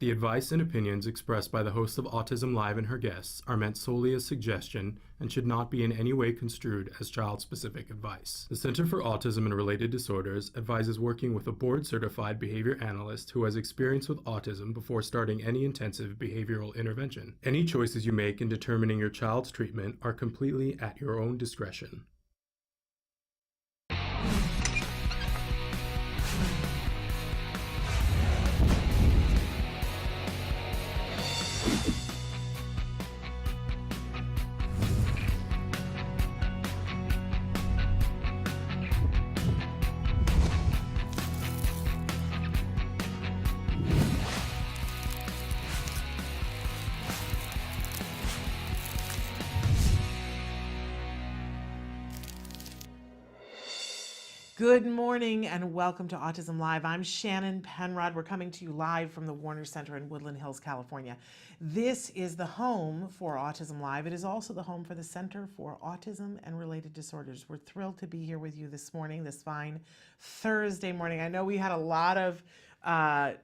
The advice and opinions expressed by the host of Autism Live and her guests are meant solely as suggestion and should not be in any way construed as child-specific advice. The Center for Autism and Related Disorders advises working with a board-certified behavior analyst who has experience with autism before starting any intensive behavioral intervention. Any choices you make in determining your child's treatment are completely at your own discretion. Good morning and welcome to Autism Live. I'm Shannon Penrod. We're coming to you live from the Warner Center in Woodland Hills, California. This is the home for Autism Live. It is also the home for the Center for Autism and Related Disorders. We're thrilled to be here with you this morning, this fine Thursday morning. I know we had a lot of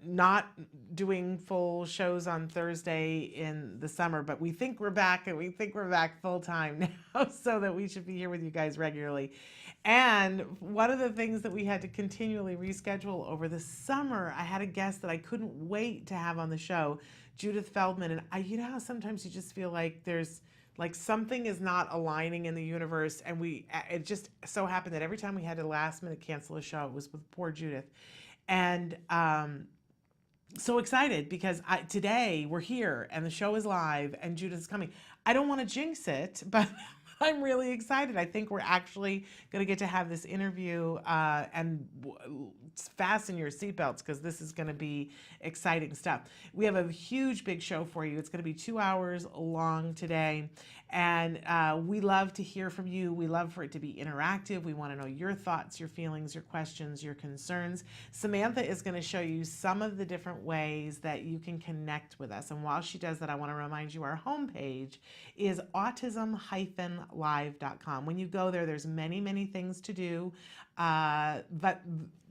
not doing full shows on Thursday in the summer, but we think we're back, and we think we're back full time now, so that we should be here with you guys regularly. And one of the things that we had to continually reschedule over the summer, I had a guest that I couldn't wait to have on the show, Judith Feldman. And you know how sometimes you just feel like there's like something is not aligning in the universe, and it just so happened that every time we had to last minute cancel a show, it was with poor Judith. And so excited because today we're here and the show is live and Judith's coming. I don't want to jinx it, but I'm really excited. I think we're actually going to get to have this interview and fasten your seatbelts because this is going to be exciting stuff. We have a huge, big show for you. It's going to be 2 hours long today. And we love to hear from you. We love for it to be interactive. We want to know your thoughts, your feelings, your questions, your concerns. Samantha is going to show you some of the different ways that you can connect with us. And while she does that, I want to remind you our homepage is autism-live.com. When you go there, there's many, many things to do. But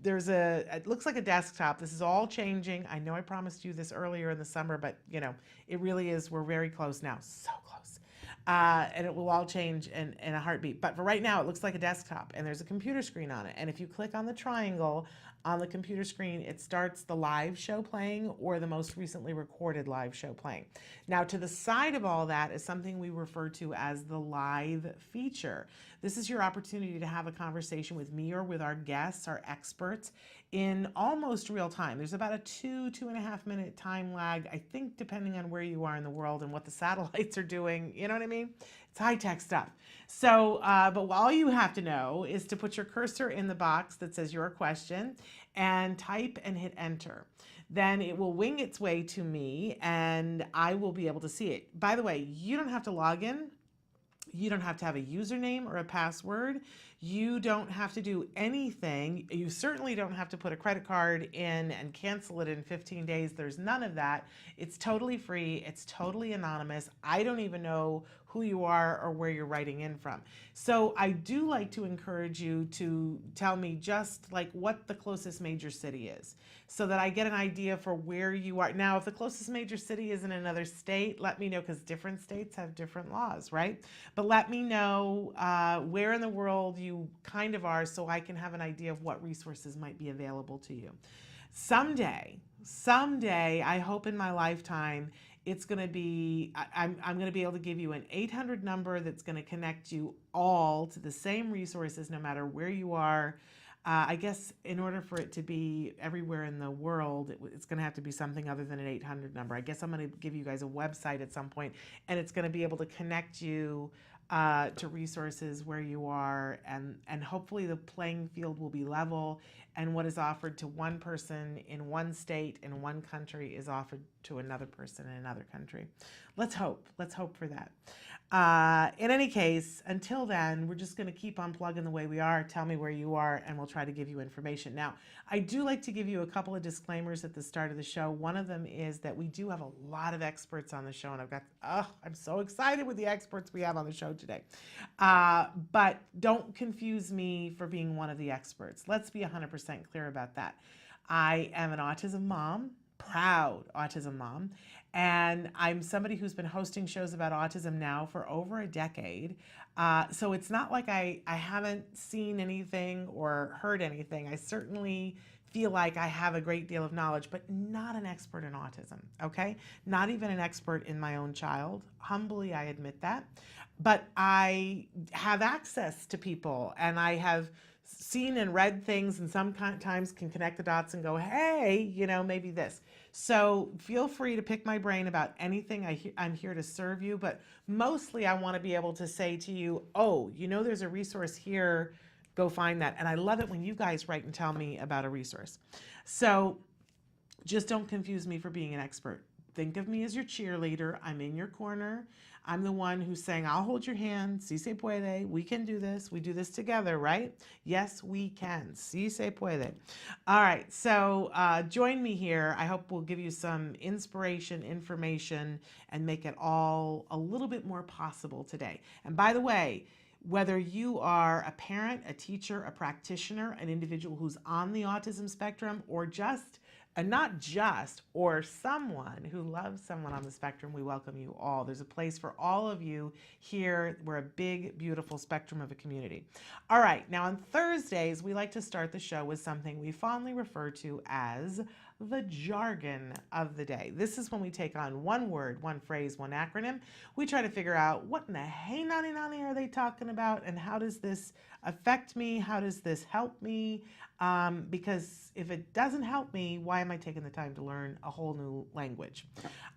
there's it looks like a desktop. This is all changing. I know I promised you this earlier in the summer, but you know, it really is. We're very close now. So close. And it will all change in a heartbeat. But for right now, it looks like a desktop and there's a computer screen on it. And if you click on the triangle on the computer screen, it starts the live show playing or the most recently recorded live show playing. Now, to the side of all that is something we refer to as the live feature. This is your opportunity to have a conversation with me or with our guests, our experts, in almost real time. There's about a 2.5 minute time lag, I think, depending on where you are in the world and what the satellites are doing. You know what I mean? It's high-tech stuff. So, but all you have to know is to put your cursor in the box that says your question and type and hit enter. Then it will wing its way to me and I will be able to see it. By the way, you don't have to log in. You don't have to have a username or a password. You don't have to do anything. You certainly don't have to put a credit card in and cancel it in 15 days. There's none of that. It's totally free. It's totally anonymous. I don't even know who you are or where you're writing in from. So I do like to encourage you to tell me just like what the closest major city is so that I get an idea for where you are. Now, if the closest major city is in another state, let me know because different states have different laws, right? But let me know where in the world you kind of are so I can have an idea of what resources might be available to you. Someday, I hope in my lifetime, it's going to be, I'm going to be able to give you an 800 number that's going to connect you all to the same resources no matter where you are. I guess in order for it to be everywhere in the world, it's going to have to be something other than an 800 number. I guess I'm going to give you guys a website at some point, and it's going to be able to connect you to resources where you are, and hopefully the playing field will be level, and what is offered to one person in one state in one country is offered to another person in another country. Let's hope for that. In any case, until then, we're just going to keep on plugging the way we are. Tell me where you are, and we'll try to give you information. Now, I do like to give you a couple of disclaimers at the start of the show. One of them is that we do have a lot of experts on the show, and I'm so excited with the experts we have on the show today. But don't confuse me for being one of the experts. Let's be 100% clear about that. I am an autism mom. proud autism mom. And I'm somebody who's been hosting shows about autism now for over a decade. So it's not like I haven't seen anything or heard anything. I certainly feel like I have a great deal of knowledge, but not an expert in autism, okay? Not even an expert in my own child. Humbly, I admit that. But I have access to people, and I have seen and read things, and sometimes can connect the dots and go, hey, maybe this. So feel free to pick my brain about anything. I'm here to serve you, but mostly I want to be able to say to you, oh, there's a resource here, go find that. And I love it when you guys write and tell me about a resource. So just don't confuse me for being an expert. Think of me as your cheerleader. I'm in your corner. I'm the one who's saying, I'll hold your hand. Si se puede. We can do this. We do this together, right? Yes, we can. Si se puede. All right. So join me here. I hope we'll give you some inspiration, information, and make it all a little bit more possible today. And by the way, whether you are a parent, a teacher, a practitioner, an individual who's on the autism spectrum, or just and not just, or someone who loves someone on the spectrum, we welcome you all. There's a place for all of you here. We're a big, beautiful spectrum of a community. All right, now on Thursdays, we like to start the show with something we fondly refer to as the jargon of the day. This is when we take on one word, one phrase, one acronym. We try to figure out what in the hey nani nani are they talking about, and how does this affect me? How does this help me? Because if it doesn't help me, why am I taking the time to learn a whole new language?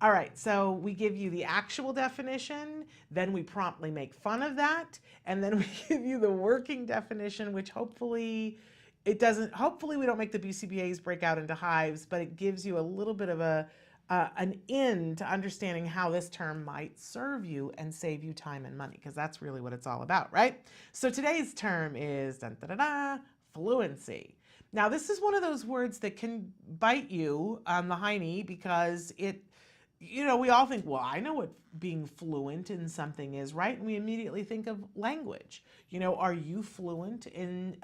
All right, so we give you the actual definition, then we promptly make fun of that, and then we give you the working definition, which hopefully we don't make the BCBAs break out into hives, but it gives you a little bit of an in to understanding how this term might serve you and save you time and money, because that's really what it's all about, right? So today's term is dun, da, da, da, fluency. Now, this is one of those words that can bite you on the hiney because we all think, well, I know what being fluent in something is, right? And we immediately think of language. Are you fluent in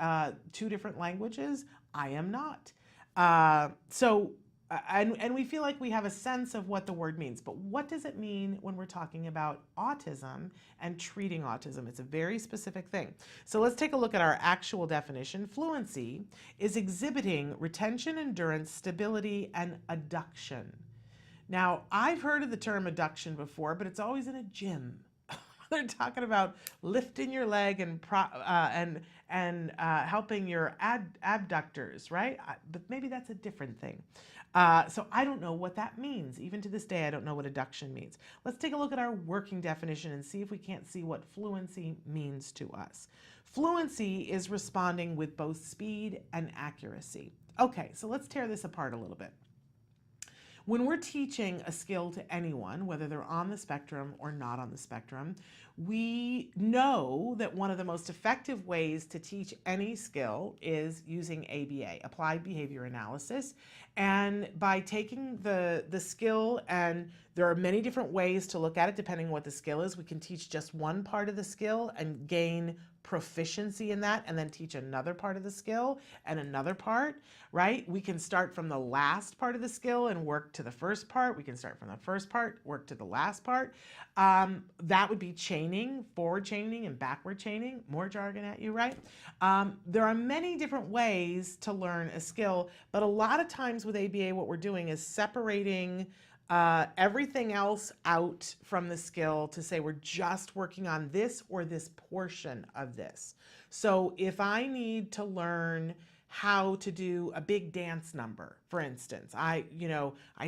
2 different languages? I am not. And we feel like we have a sense of what the word means, but what does it mean when we're talking about autism and treating autism? It's a very specific thing. So let's take a look at our actual definition. Fluency is exhibiting retention, endurance, stability, and adduction. Now, I've heard of the term adduction before, but it's always in a gym. They're talking about lifting your leg and helping your abductors, right? But maybe that's a different thing. So I don't know what that means. Even to this day, I don't know what adduction means. Let's take a look at our working definition and see if we can't see what fluency means to us. Fluency is responding with both speed and accuracy. Okay, so let's tear this apart a little bit. When we're teaching a skill to anyone, whether they're on the spectrum or not on the spectrum, we know that one of the most effective ways to teach any skill is using ABA, Applied Behavior Analysis. And by taking the skill, and there are many different ways to look at it depending on what the skill is, we can teach just one part of the skill and gain proficiency in that, and then teach another part of the skill and another part, right? We can start from the last part of the skill and work to the first part. We can start from the first part, work to the last part. That would be chaining, forward chaining and backward chaining. More jargon at you, right? There are many different ways to learn a skill, but a lot of times with ABA, what we're doing is separating everything else out from the skill to say we're just working on this or this portion of this. So if I need to learn how to do a big dance number, for instance, I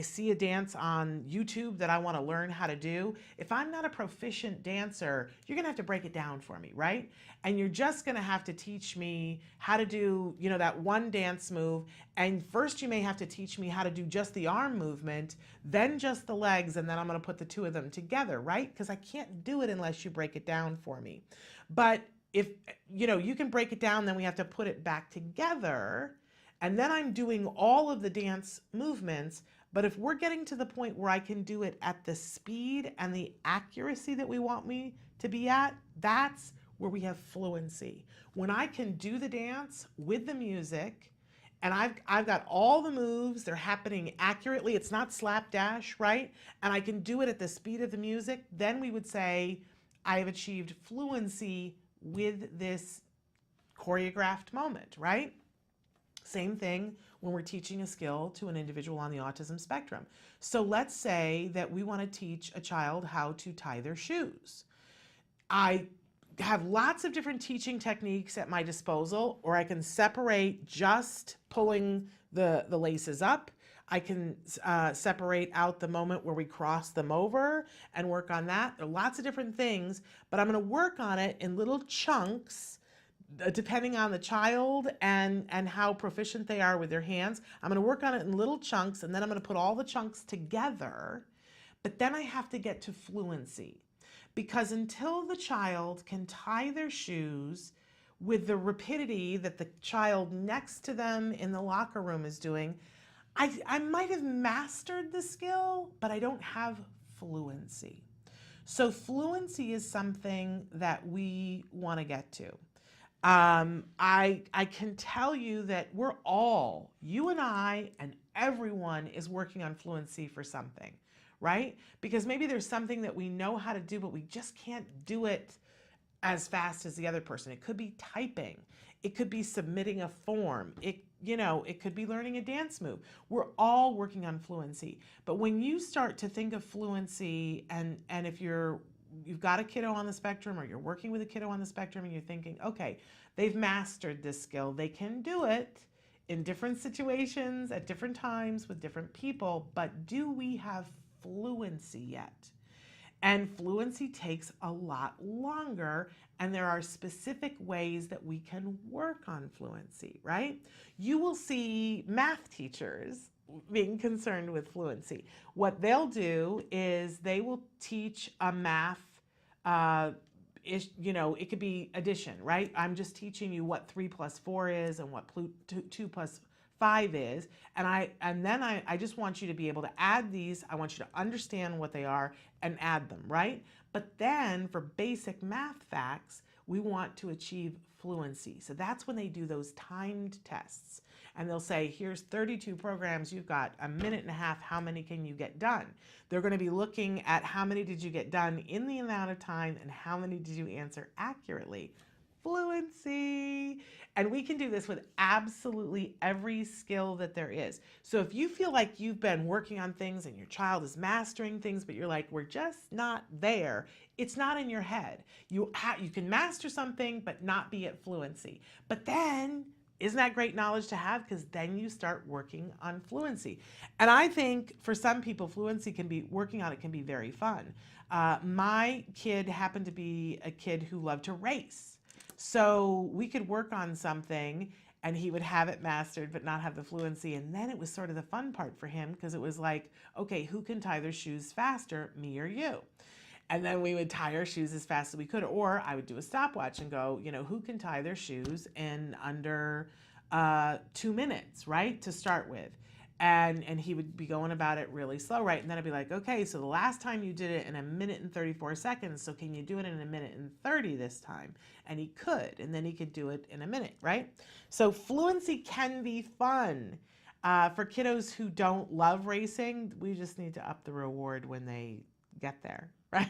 see a dance on YouTube that I want to learn how to do. If I'm not a proficient dancer, you're going to have to break it down for me, right? And you're just going to have to teach me how to do, that one dance move. And first you may have to teach me how to do just the arm movement, then just the legs, and then I'm going to put the 2 of them together, right? Because I can't do it unless you break it down for me. But if you can break it down, then we have to put it back together, and then I'm doing all of the dance movements. But if we're getting to the point where I can do it at the speed and the accuracy that we want me to be at, that's where we have fluency. When I can do the dance with the music and I've got all the moves, they're happening accurately. It's not slapdash, right? And I can do it at the speed of the music. Then we would say I have achieved fluency with this choreographed moment, right? Same thing when we're teaching a skill to an individual on the autism spectrum. So let's say that we want to teach a child how to tie their shoes. I have lots of different teaching techniques at my disposal, or I can separate just pulling the laces up. I can separate out the moment where we cross them over and work on that. There are lots of different things, but I'm going to work on it in little chunks depending on the child and how proficient they are with their hands. I'm going to work on it in little chunks, and then I'm going to put all the chunks together. But then I have to get to fluency, because until the child can tie their shoes with the rapidity that the child next to them in the locker room is doing, I might have mastered the skill, but I don't have fluency. So fluency is something that we want to get to. I can tell you that we're all, you and I and everyone is working on fluency for something, right? Because maybe there's something that we know how to do, but we just can't do it as fast as the other person. It could be typing. It could be submitting a form. It could be learning a dance move. We're all working on fluency. But when you start to think of fluency, and if you've got a kiddo on the spectrum, or you're working with a kiddo on the spectrum, and you're thinking, okay, they've mastered this skill. They can do it in different situations at different times with different people, but do we have fluency yet? And fluency takes a lot longer, and there are specific ways that we can work on fluency, right? You will see math teachers being concerned with fluency. What they'll do is they will teach a math, it could be addition, right? I'm just teaching you what 3 plus 4 is and what 2 plus 5 is. And then I just want you to be able to add these. I want you to understand what they are and add them, right? But then for basic math facts, we want to achieve fluency. So that's when they do those timed tests. And they'll say, here's 32 programs, you've got a minute and a half, how many can you get done? They're going to be looking at how many did you get done in the amount of time and how many did you answer accurately. Fluency. And we can do this with absolutely every skill that there is. So if you feel like you've been working on things and your child is mastering things, but you're like, we're just not there, it's not in your head. You can master something, but not be at fluency. But then, isn't that great knowledge to have? Because then you start working on fluency. And I think for some people, fluency can be, working on it can be very fun. My kid happened to be a kid who loved to race. So we could work on something and he would have it mastered but not have the fluency. And then it was sort of the fun part for him, because it was like, okay, who can tie their shoes faster, me or you? And then we would tie our shoes as fast as we could. Or I would do a stopwatch and go, who can tie their shoes in under 2 minutes, right, to start with. And he would be going about it really slow, right? And then I'd be like, okay, so the last time you did it in 1 minute and 34 seconds, so can you do it in 1 minute and 30 this time? And he could, and then he could do it in 1 minute, right? So fluency can be fun. For kiddos who don't love racing, we just need to up the reward when they get there, right?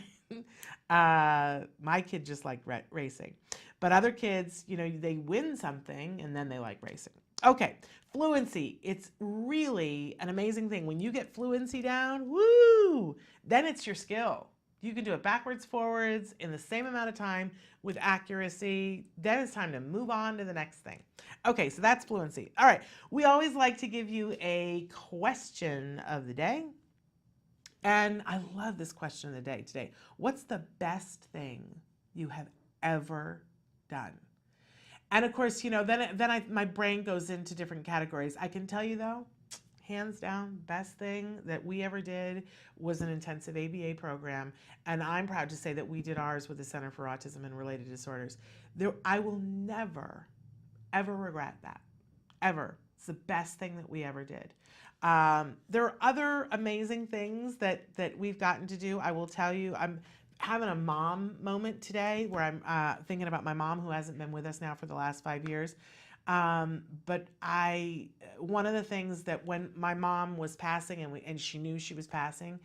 My kid just liked racing. But other kids, they win something and then they like racing. Okay, fluency. It's really an amazing thing. When you get fluency down, woo, then it's your skill. You can do it backwards, forwards, in the same amount of time with accuracy. Then it's time to move on to the next thing. Okay, so that's fluency. All right, we always like to give you a question of the day. And I love this question of the day today. What's the best thing you have ever done? And of course, then my brain goes into different categories. I can tell you though, hands down, best thing that we ever did was an intensive ABA program. And I'm proud to say that we did ours with the Center for Autism and Related Disorders. I will never, ever regret that, ever. It's the best thing that we ever did. There are other amazing things that we've gotten to do. I will tell you, I'm having a mom moment today where I'm thinking about my mom, who hasn't been with us now for the last 5 years. But one of the things that when my mom was passing and she knew she was passing,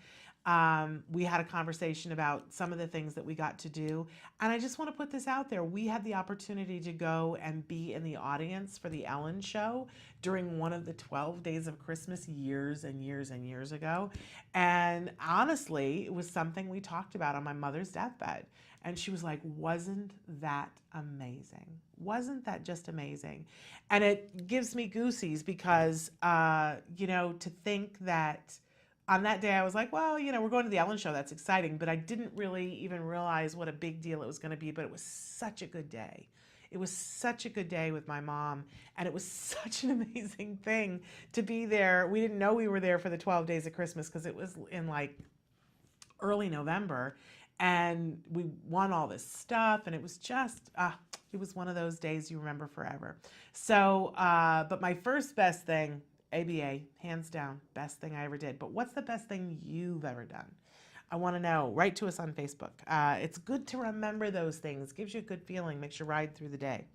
we had a conversation about some of the things that we got to do. And I just want to put this out there. We had the opportunity to go and be in the audience for the Ellen show during one of the 12 days of Christmas years and years and years ago. And honestly, it was something we talked about on my mother's deathbed. And she was like, wasn't that amazing? Wasn't that just amazing? And it gives me goosies because, to think that on that day I was like, well, we're going to the Ellen show. That's exciting. But I didn't really even realize what a big deal it was going to be. But it was such a good day. It was such a good day with my mom. And it was such an amazing thing to be there. We didn't know we were there for the 12 days of Christmas because it was in like early November. And we won all this stuff, and it was just, it was one of those days you remember forever. So, but my first best thing, ABA, hands down, best thing I ever did. But what's the best thing you've ever done? I want to know. Write to us on Facebook. It's good to remember those things. Gives you a good feeling. Makes you ride through the day.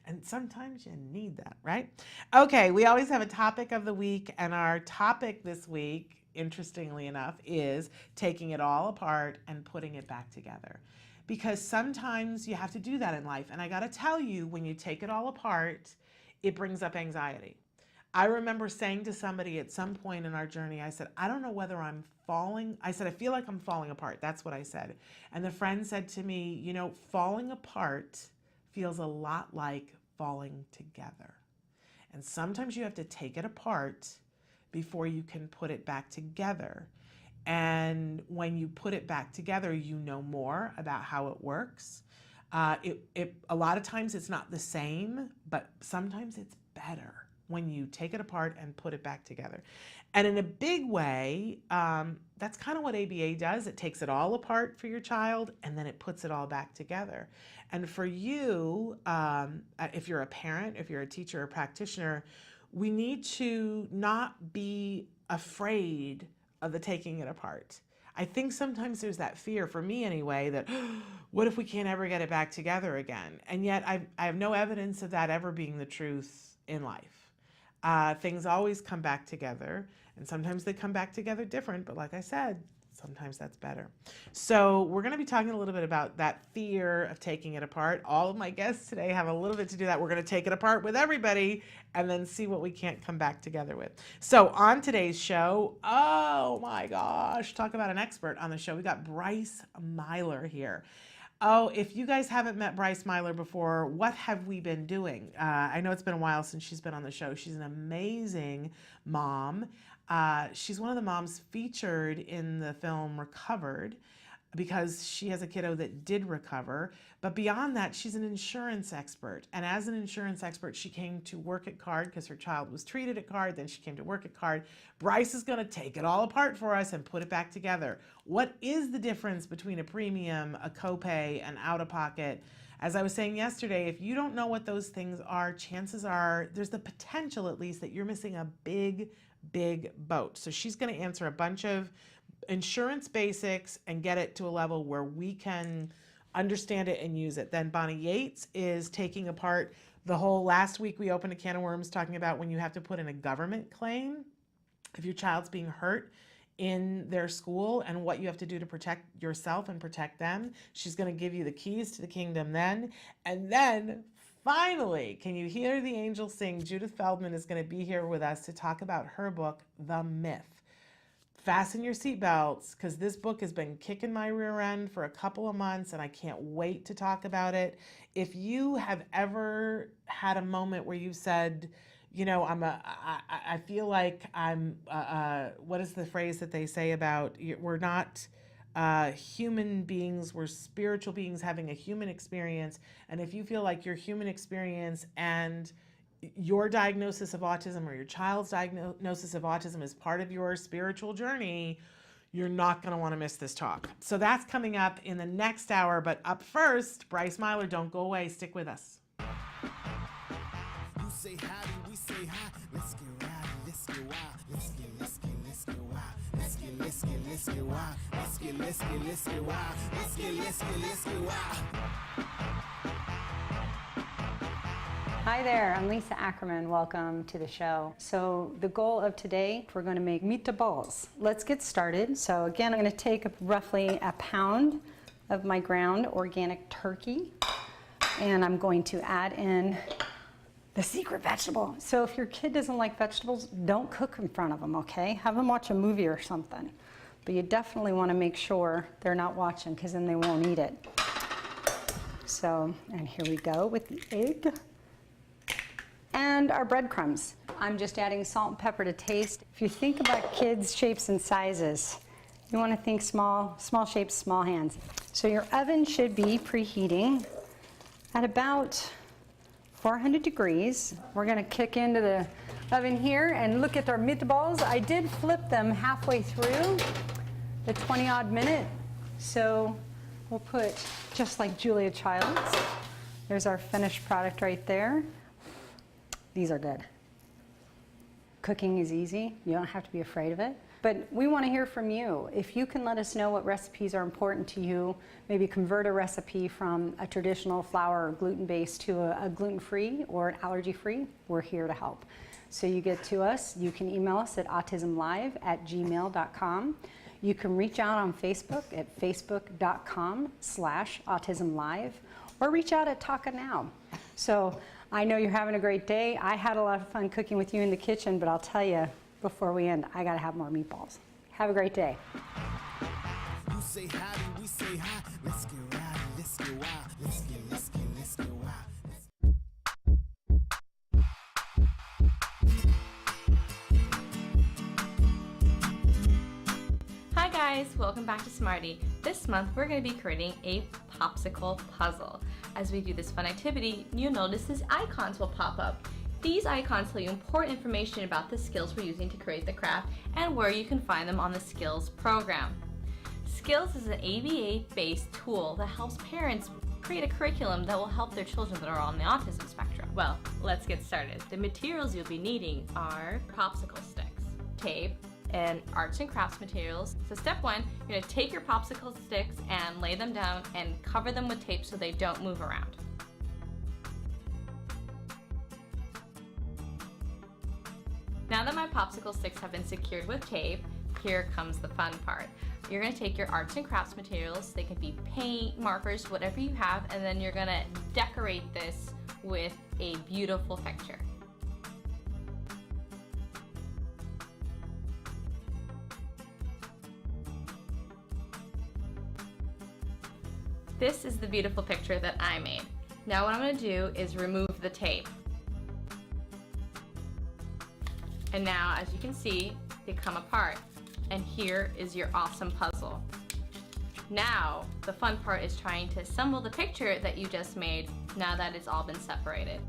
And sometimes you need that, right? Okay, we always have a topic of the week, and our topic this week, interestingly enough, is taking it all apart and putting it back together. Because sometimes you have to do that in life. And I got to tell you, when you take it all apart, it brings up anxiety. I remember saying to somebody at some point in our journey, I said, I don't know whether I'm falling. I said, I feel like I'm falling apart. That's what I said. And the friend said to me, falling apart feels a lot like falling together. And sometimes you have to take it apart before you can put it back together. And when you put it back together, you know more about how it works. A lot of times it's not the same, but sometimes it's better when you take it apart and put it back together. And in a big way, that's kind of what ABA does. It takes it all apart for your child, and then it puts it all back together. And for you, if you're a parent, if you're a teacher or practitioner, we need to not be afraid of the taking it apart. I think sometimes there's that fear, for me anyway, that what if we can't ever get it back together again? And yet I have no evidence of that ever being the truth in life. Things always come back together, and sometimes they come back together different, but like I said, sometimes that's better. So we're going to be talking a little bit about that fear of taking it apart. All of my guests today have a little bit to do that. We're going to take it apart with everybody and then see what we can't come back together with. So on today's show, oh my gosh, talk about an expert on the show. We got Bryce Myler here. Oh, if you guys haven't met Bryce Myler before, what have we been doing? I know it's been a while since she's been on the show. She's an amazing mom. She's one of the moms featured in the film Recovered because she has a kiddo that did recover. But beyond that, she's an insurance expert. And as an insurance expert, she came to work at CARD because her child was treated at CARD. Then she came to work at CARD. Bryce is going to take it all apart for us and put it back together. What is the difference between a premium, a copay, and out-of-pocket? As I was saying yesterday, if you don't know what those things are, chances are there's the potential at least that you're missing a big boat. So she's going to answer a bunch of insurance basics and get it to a level where we can understand it and use it. Then Bonnie Yates is taking apart the whole, last week we opened a can of worms talking about when you have to put in a government claim if your child's being hurt in their school and what you have to do to protect yourself and protect them. She's going to give you the keys to the kingdom then. And then finally, can you hear the angels sing? Judith Feldman is going to be here with us to talk about her book, The Myth. Fasten your seatbelts because this book has been kicking my rear end for a couple of months and I can't wait to talk about it. If you have ever had a moment where you said, I feel like I'm, what is the phrase that they say about we're not human beings, we're spiritual beings having a human experience. And if you feel like your human experience and your diagnosis of autism or your child's diagnosis of autism is part of your spiritual journey, you're not going to want to miss this talk. So that's coming up in the next hour. But up first, Bryce Myler, don't go away. Stick with us. You say howdy, we say hi. Let's get rowdy, let's get wild. Let's get wild. Let's get wild. Let's get wild. Let's get wild. Hi there, I'm Lisa Ackerman. Welcome to the show. So the goal of today, we're going to make meatballs. Let's get started. So again, I'm going to take roughly a pound of my ground organic turkey, and I'm going to add in the secret vegetable. So if your kid doesn't like vegetables, don't cook in front of them, okay? Have them watch a movie or something. But you definitely want to make sure they're not watching, because then they won't eat it. So, and here we go with the egg. And our breadcrumbs. I'm just adding salt and pepper to taste. If you think about kids' shapes and sizes, you want to think small shapes, small hands. So your oven should be preheating at about 400 degrees. We're going to kick into the oven here and look at our meatballs. I did flip them halfway through the 20-odd minute. So we'll put, just like Julia Child's, there's our finished product right there. These are good. Cooking is easy. You don't have to be afraid of it. But we want to hear from you. If you can let us know what recipes are important to you, maybe convert a recipe from a traditional flour or gluten-based to a gluten-free or an allergy-free, we're here to help. So you get to us, you can email us at autismlive@gmail.com. You can reach out on Facebook at facebook.com/autismlive, or reach out at Taka Now. So I know you're having a great day. I had a lot of fun cooking with you in the kitchen, but I'll tell you before we end, I gotta have more meatballs. Have a great day. You say howdy, we say hi. Let's get rowdy, let's get wild. Let's get wild. Hi guys, welcome back to Smarty. This month we're going to be creating a popsicle puzzle. As we do this fun activity, you'll notice these icons will pop up. These icons tell you important information about the skills we're using to create the craft and where you can find them on the Skills program. Skills is an ABA-based tool that helps parents create a curriculum that will help their children that are on the autism spectrum. Well, let's get started. The materials you'll be needing are popsicle sticks, tape, and arts and crafts materials. So step one, you're going to take your popsicle sticks and lay them down and cover them with tape so they don't move around. Now that my popsicle sticks have been secured with tape, here comes the fun part. You're going to take your arts and crafts materials, they can be paint, markers, whatever you have, and then you're going to decorate this with a beautiful picture. This is the beautiful picture that I made. Now what I'm going to do is remove the tape. And now, as you can see, they come apart. And here is your awesome puzzle. Now, the fun part is trying to assemble the picture that you just made now that it's all been separated.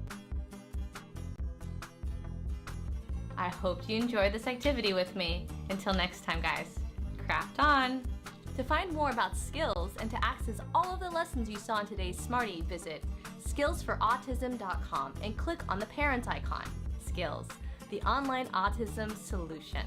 I hope you enjoyed this activity with me. Until next time, guys, craft on! To find more about Skills and to access all of the lessons you saw in today's Smarty, visit skillsforautism.com and click on the parent icon. Skills, the online autism solution.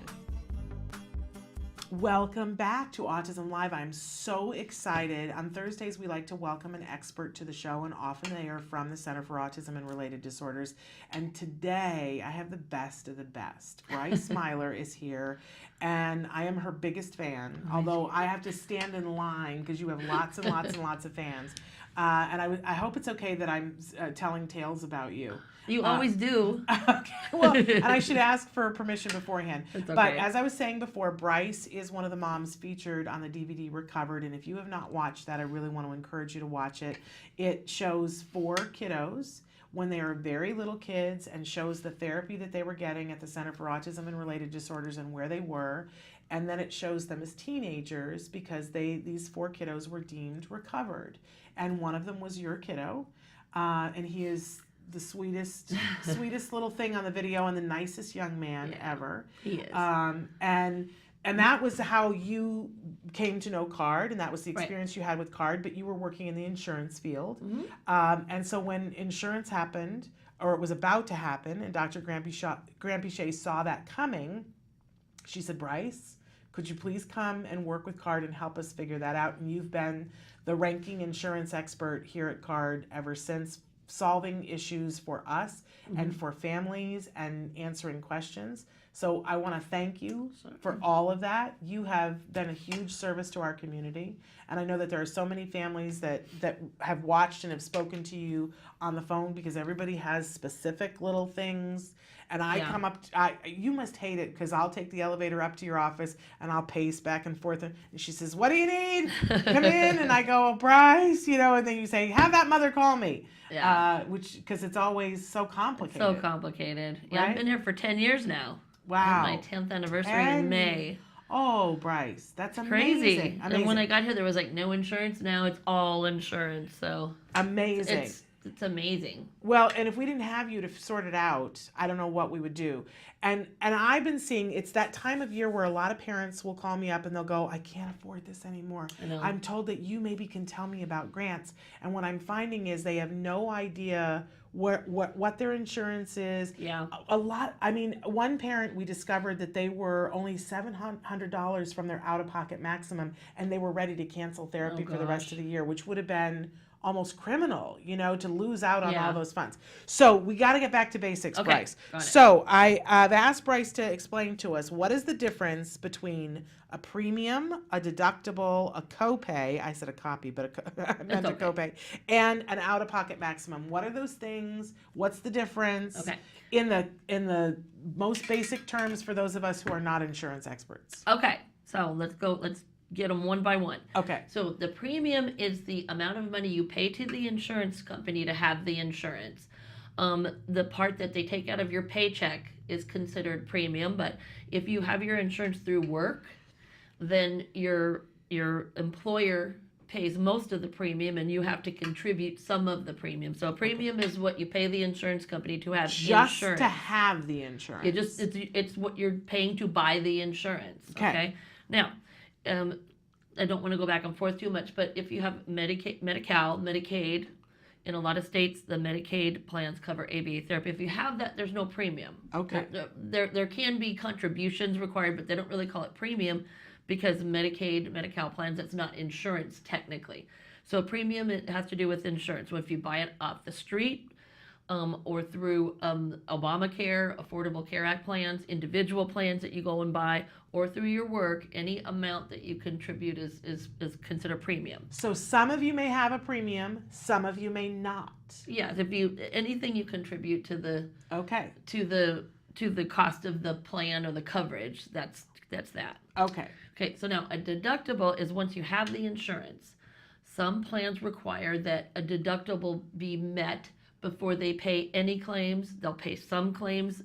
Welcome back to Autism Live. I'm so excited. On Thursdays, we like to welcome an expert to the show, and often they are from the Center for Autism and Related Disorders. And today, I have the best of the best. Bryce Myler is here, and I am her biggest fan, although I have to stand in line because you have lots and lots and lots of fans. And I hope it's okay that I'm telling tales about you. You always do. Okay. Well, and I should ask for permission beforehand. It's okay. But as I was saying before, Bryce is one of the moms featured on the DVD Recovered. And if you have not watched that, I really want to encourage you to watch it. It shows 4 kiddos when they are very little kids and shows the therapy that they were getting at the Center for Autism and Related Disorders and where they were. And then it shows them as teenagers because these 4 kiddos were deemed recovered. And one of them was your kiddo. And he is the sweetest little thing on the video and the nicest young man ever. He is. And that was how you came to know CARD, and that was the experience you had with CARD, but you were working in the insurance field. Mm-hmm. And so when insurance happened, or it was about to happen, and Dr. Granpichet saw that coming, she said, Bryce, could you please come and work with CARD and help us figure that out? And you've been the ranking insurance expert here at CARD ever since solving issues for us and for families and answering questions. So I want to thank you for all of that. You have been a huge service to our community. And I know that there are so many families that have watched and have spoken to you on the phone, because everybody has specific little things. And I Yeah. come up, you must hate it, because I'll take the elevator up to your office and I'll pace back and forth. And she says, "What do you need? Come in." And I go, "Oh, Bryce," and then you say, "Have that mother call me." Yeah. Because it's always so complicated. So complicated. Yeah, Right? I've been here for 10 years now. Wow. I had my 10th anniversary 10 in May. Oh, Bryce, that's Crazy. amazing. And when I got here, there was like no insurance. Now it's all insurance. So Amazing. it's amazing. Well, and if we didn't have you to sort it out, I don't know what we would do. And I've been seeing, it's that time of year where a lot of parents will call me up and they'll go, "I can't afford this anymore. I know. I'm told that you maybe can tell me about grants." And what I'm finding is they have no idea what their insurance is. Yeah. A lot. I mean, one parent, we discovered that they were only $700 from their out-of-pocket maximum, and they were ready to cancel therapy for the rest of the year, which would have been almost criminal, to lose out on Yeah. all those funds. So we got to get back to basics, Okay, Bryce. got it. So I've asked Bryce to explain to us, what is the difference between a premium, a deductible, a copay — I said a copy, but I meant a copay — and an out-of-pocket maximum. What are those things? What's the difference? Okay. In the most basic terms for those of us who are not insurance experts. Okay. So let's get them one by one. Okay. So the premium is the amount of money you pay to the insurance company to have the insurance. The part that they take out of your paycheck is considered premium, but if you have your insurance through work, then your employer pays most of the premium and you have to contribute some of the premium. So a premium is what you pay the insurance company to have Just insurance. to have the insurance. It's what you're paying to buy the insurance. Okay. Now, I don't want to go back and forth too much, but if you have Medicaid, in a lot of states, the Medicaid plans cover ABA therapy. If you have that, there's no premium. Okay. There can be contributions required, but they don't really call it premium because Medi-Cal plans, it's not insurance technically. So premium, it has to do with insurance. So if you buy it off the street, or through Obamacare, Affordable Care Act plans, individual plans that you go and buy, or through your work, any amount that you contribute is considered premium. So some of you may have a premium, some of you may not. Yes, anything you contribute to the Okay. to the cost of the plan or the coverage, that's that. Okay. Okay, so now a deductible is once you have the insurance. Some plans require that a deductible be met before they pay any claims. They'll pay some claims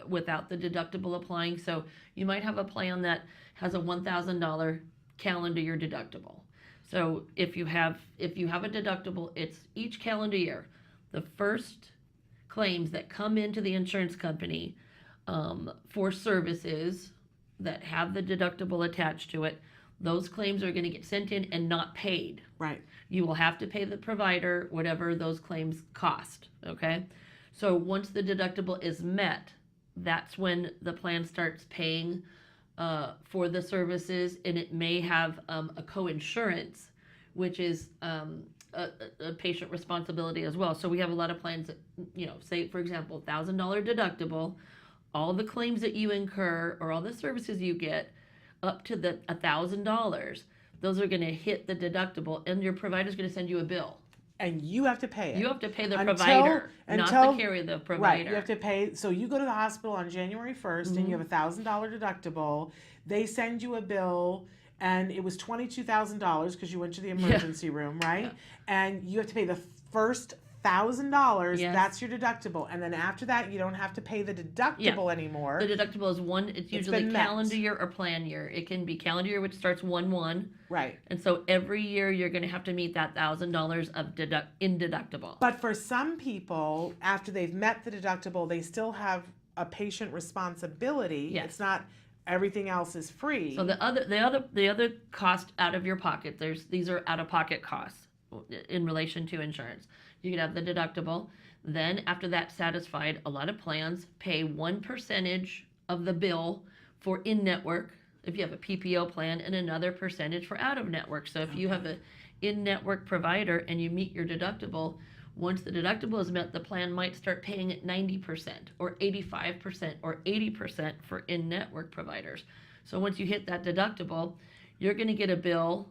without the deductible applying. So you might have a plan that has a $1,000 calendar year deductible. So if you have a deductible, it's each calendar year. The first claims that come into the insurance company for services that have the deductible attached to it, those claims are going to get sent in and not paid. Right. You will have to pay the provider whatever those claims cost, okay? So once the deductible is met, that's when the plan starts paying for the services, and it may have a co-insurance, which is a patient responsibility as well. So we have a lot of plans that, say, for example, $1,000 deductible, all the claims that you incur or all the services you get up to the $1,000, those are going to hit the deductible, and your provider's going to send you a bill. And you have to pay it. You have to pay the provider, not the carrier, the provider. Right, you have to pay. So you go to the hospital on January 1st and you have $1,000 deductible. They send you a bill, and it was $22,000 because you went to the emergency room, right? Yeah. And you have to pay the first $1,000. Yes. That's your deductible, and then after that, you don't have to pay the deductible anymore. The deductible is one. It's usually calendar year or plan year. It can be calendar year, which starts 1/1. Right. And so every year you're going to have to meet that $1,000 of deductible. But for some people, after they've met the deductible, they still have a patient responsibility. Yes. It's not everything else is free. So the other cost out of your pocket. These are out of pocket costs in relation to insurance. You can have the deductible. Then after that's satisfied, a lot of plans pay 1% of the bill for in-network, if you have a PPO plan, and another percentage for out-of-network. So if you have an in-network provider and you meet your deductible, Once the deductible is met, the plan might start paying at 90% or 85% or 80% for in-network providers. So once you hit that deductible, you're going to get a bill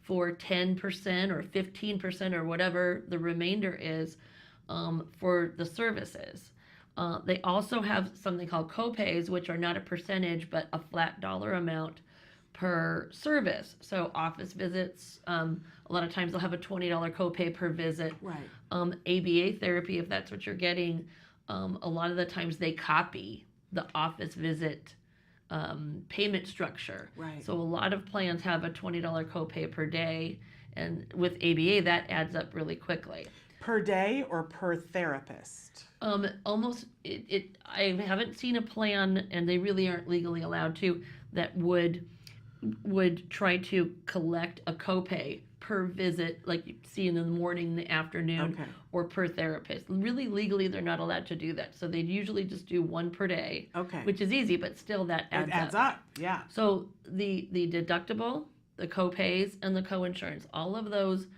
for 10% or 15% or whatever the remainder is for the services. They also have something called copays, which are not a percentage but a flat dollar amount per service. So office visits, a lot of times they'll have a $20 copay per visit. Right. ABA therapy, if that's what you're getting, a lot of the times they copy the office visit payment structure. Right. So a lot of plans have a $20 copay per day, and with ABA that adds up really quickly. Per day or per therapist? Almost I haven't seen a plan, and they really aren't legally allowed to, that would try to collect a copay per visit, like you see in the morning, the afternoon, Okay. or per therapist. Really, legally, they're not allowed to do that. So they usually just do one per day, Okay. which is easy, but still that adds It adds up. Yeah. So the deductible, the copays, and the coinsurance, all of those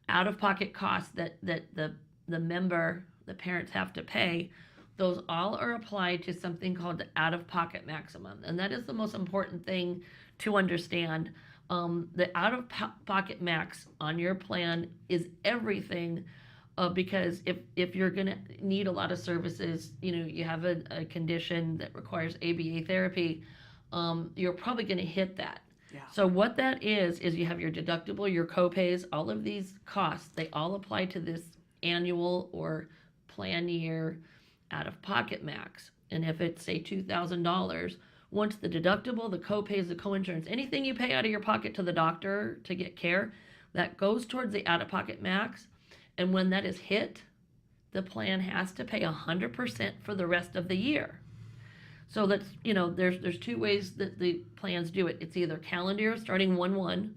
out-of-pocket costs that the member, the parents have to pay, those all are applied to something called the out-of-pocket maximum. And that is the most important thing to understand. The out-of-pocket max on your plan is everything, because if you're going to need a lot of services, you have a condition that requires ABA therapy, you're probably going to hit that. Yeah. So what that is you have your deductible, your copays, all of these costs, they all apply to this annual or plan year out-of-pocket max. And if it's, say, $2,000, once the deductible, the copays, the coinsurance, anything you pay out of your pocket to the doctor to get care, that goes towards the out-of-pocket max. And when that is hit, the plan has to pay 100% for the rest of the year. So that's, there's two ways that the plans do it. It's either calendar year starting 1/1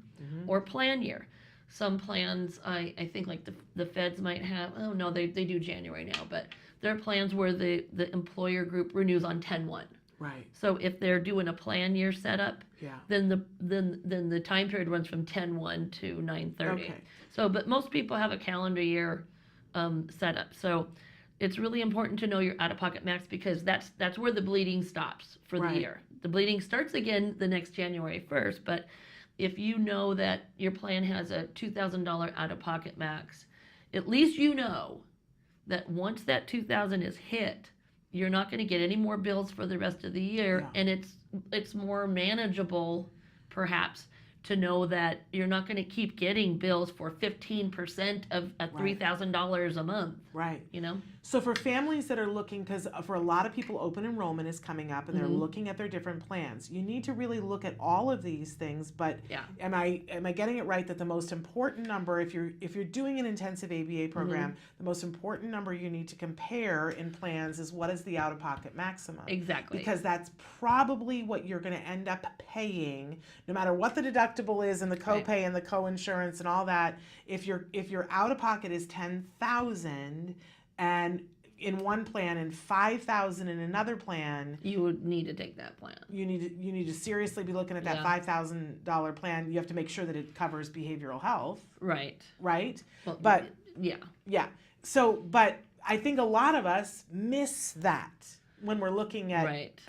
or plan year. Some plans, I think like the feds might have, oh no, they do January now, but there are plans where the employer group renews on 10/1. Right. So if they're doing a plan year setup, Yeah. then the time period runs from 10/1 to 9/30. Okay. So, but most people have a calendar year setup. So it's really important to know your out-of-pocket max, because that's where the bleeding stops for the Right. year. The bleeding starts again the next January 1st, but if you know that your plan has a $2,000 out-of-pocket max, at least you know that once that $2,000 is hit, you're not going to get any more bills for the rest of the year. Yeah. And it's more manageable, perhaps, to know that you're not going to keep getting bills for 15% of $3,000 a month. Right. You know? So for families that are looking, because for a lot of people, open enrollment is coming up and they're looking at their different plans. You need to really look at all of these things. But Yeah. am I getting it right that the most important number, if you're doing an intensive ABA program, the most important number you need to compare in plans is what is the out-of-pocket maximum? Exactly. Because that's probably what you're going to end up paying, no matter what the deductible is and the copay and the coinsurance and all that. If your out-of-pocket is $10,000 and in one plan and $5,000 in another plan, You would need to take that plan. you need to seriously be looking at that Yeah. $5,000 plan. You have to make sure that it covers behavioral health, Right. right? Well, But yeah. yeah. So, but I think a lot of us miss that when we're looking at, Right.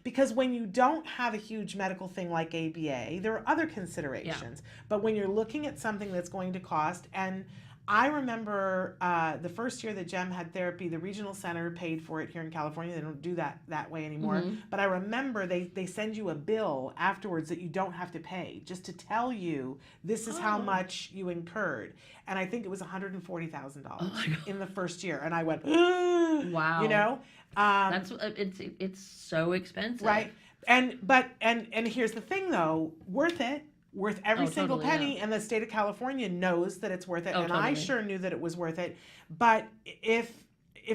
because when you don't have a huge medical thing like ABA, there are other considerations. But when you're looking at something that's going to cost, and I remember the first year that Jem had therapy, the regional center paid for it here in California. They don't do that way anymore. But I remember they send you a bill afterwards that you don't have to pay, just to tell you this is how much you incurred. And I think it was $140,000 in the first year. And I went, Wow. you know? That's it's so expensive. Right. And here's the thing though, worth it. Worth every single totally, penny, and the state of California knows that it's worth it, and I totally. sure knew that it was worth it. But if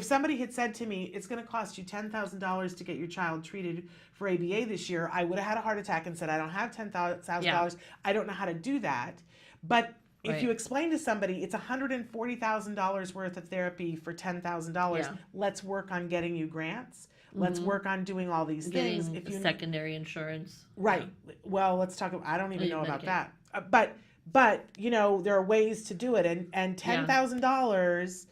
somebody had said to me, it's going to cost you $10,000 to get your child treated for ABA this year, I would have had a heart attack and said, I don't have $10,000. I don't know how to do that. But if you explain to somebody it's $140,000 worth of therapy for $10,000, let's work on getting you grants. Let's work on doing all these things. Getting If you secondary insurance. Right. Well, let's talk about, I don't even Yeah, know about Medicaid. that. But there are ways to do it, and $10,000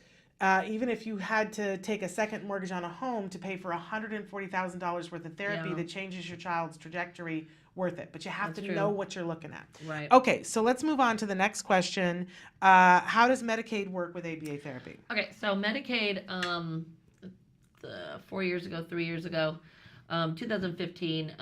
even if you had to take a second mortgage on a home to pay for $140,000 worth of therapy Yeah. that changes your child's trajectory, worth it. But you have That's to true. know what you're looking at. Right. Okay, so let's move on to the next question. How does Medicaid work with ABA therapy? Okay, so Medicaid, 4 years ago, 3 years ago, 2015,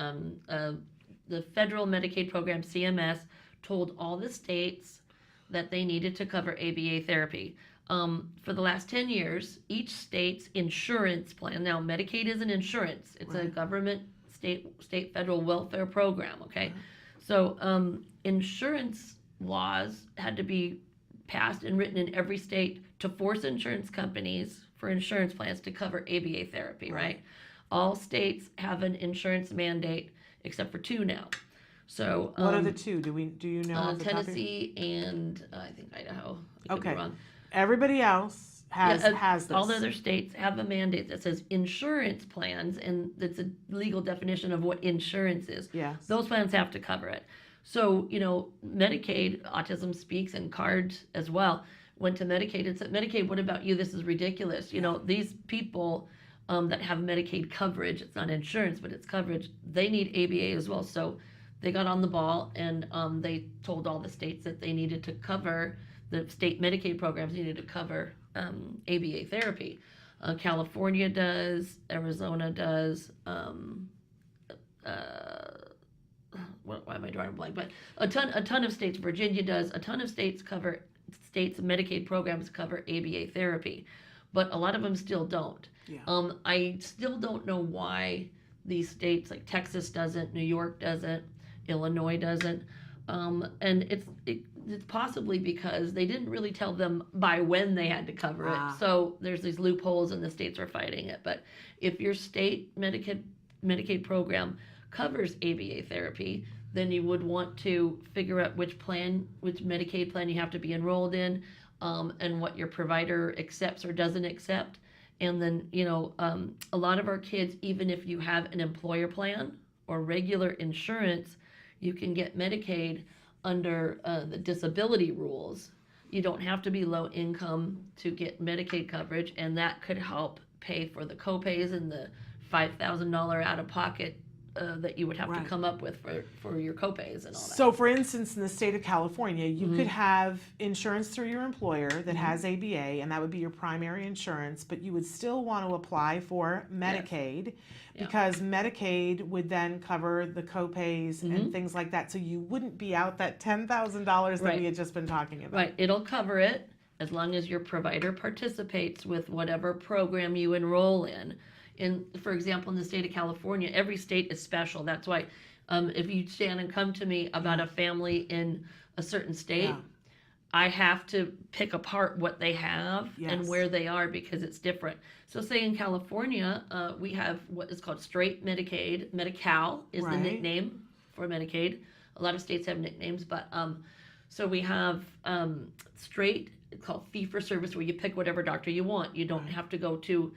the federal Medicaid program, CMS, told all the states that they needed to cover ABA therapy. For the last 10 years, each state's insurance plan, now Medicaid is an insurance, it's a government, state, federal welfare program, okay? So insurance laws had to be passed and written in every state to force insurance companies for insurance plans to cover ABA therapy, right? All states have an insurance mandate except for 2 now. So What are the 2? Do you know? Off the top of your- Tennessee and I think Idaho. I could be Okay. wrong. Everybody else has this. All the other states have a mandate that says insurance plans, and it's a legal definition of what insurance is. Yes. Those plans have to cover it. So, Medicaid, Autism Speaks, and cards as well, went to Medicaid and said, Medicaid, what about you? This is ridiculous. These people that have Medicaid coverage, it's not insurance, but it's coverage, they need ABA as well. So they got on the ball and they told all the states that they needed to cover, the state Medicaid programs needed to cover ABA therapy. California does, Arizona does, why am I drawing a blank? But a ton of states, Virginia does, a ton of states Medicaid programs cover ABA therapy, but a lot of them still don't. Yeah. I still don't know why these states like Texas doesn't, New York doesn't, Illinois doesn't, and it's possibly because they didn't really tell them by when they had to cover it. So there's these loopholes and the states are fighting it. But if your state Medicaid program covers ABA therapy, then you would want to figure out which Medicaid plan you have to be enrolled in, and what your provider accepts or doesn't accept. And then, a lot of our kids, even if you have an employer plan or regular insurance, you can get Medicaid under the disability rules. You don't have to be low income to get Medicaid coverage, and that could help pay for the copays and the $5,000 out of pocket that you would have to come up with for your copays and all that. So, for instance, in the state of California, you could have insurance through your employer that has ABA, and that would be your primary insurance, but you would still want to apply for Medicaid because Medicaid would then cover the copays and things like that. So you wouldn't be out that $10,000 that we had just been talking about. Right, it'll cover it as long as your provider participates with whatever program you enroll in. For example, in the state of California, every state is special. That's why if you stand and come to me about a family in a certain state, I have to pick apart what they have and where they are because it's different. So say in California, we have what is called straight Medicaid. Medi-Cal is the nickname for Medicaid. A lot of states have nicknames, but so we have straight, it's called fee-for-service, where you pick whatever doctor you want. You don't have to go to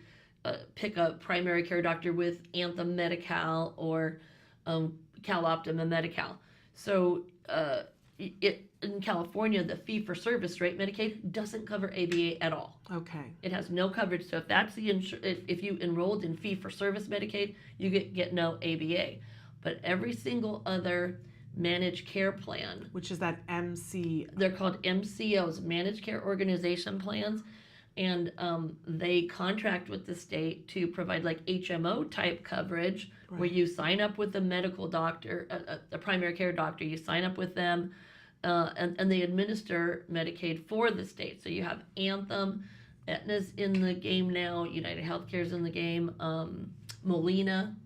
pick a primary care doctor with Anthem Medi-Cal or CalOptima Medi-Cal. So in California, the fee-for-service straight Medicaid doesn't cover ABA at all. Okay. It has no coverage. So if that's if you enrolled in fee-for-service Medicaid, you get no ABA. But every single other managed care plan, Which is that MC. they're called MCOs, managed care organization plans, and they contract with the state to provide like HMO type coverage where you sign up with a medical doctor, a primary care doctor, you sign up with them, and they administer Medicaid for the state. So you have Anthem, Aetna's in the game now, United Healthcare's in the game, Molina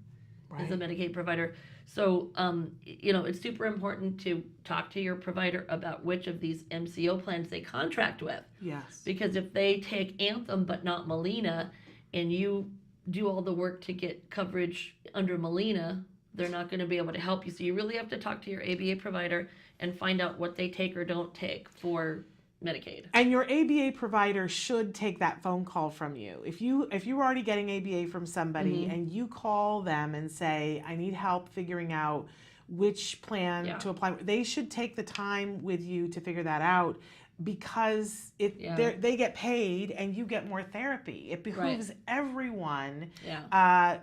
is a Medicaid provider. So, it's super important to talk to your provider about which of these MCO plans they contract with. Yes. Because if they take Anthem but not Molina, and you do all the work to get coverage under Molina, they're not going to be able to help you. So you really have to talk to your ABA provider and find out what they take or don't take for Medicaid. And your ABA provider should take that phone call from you. If you're already getting ABA from somebody and you call them and say, I need help figuring out which plan to apply, they should take the time with you to figure that out. because they get paid and you get more therapy. It behooves everyone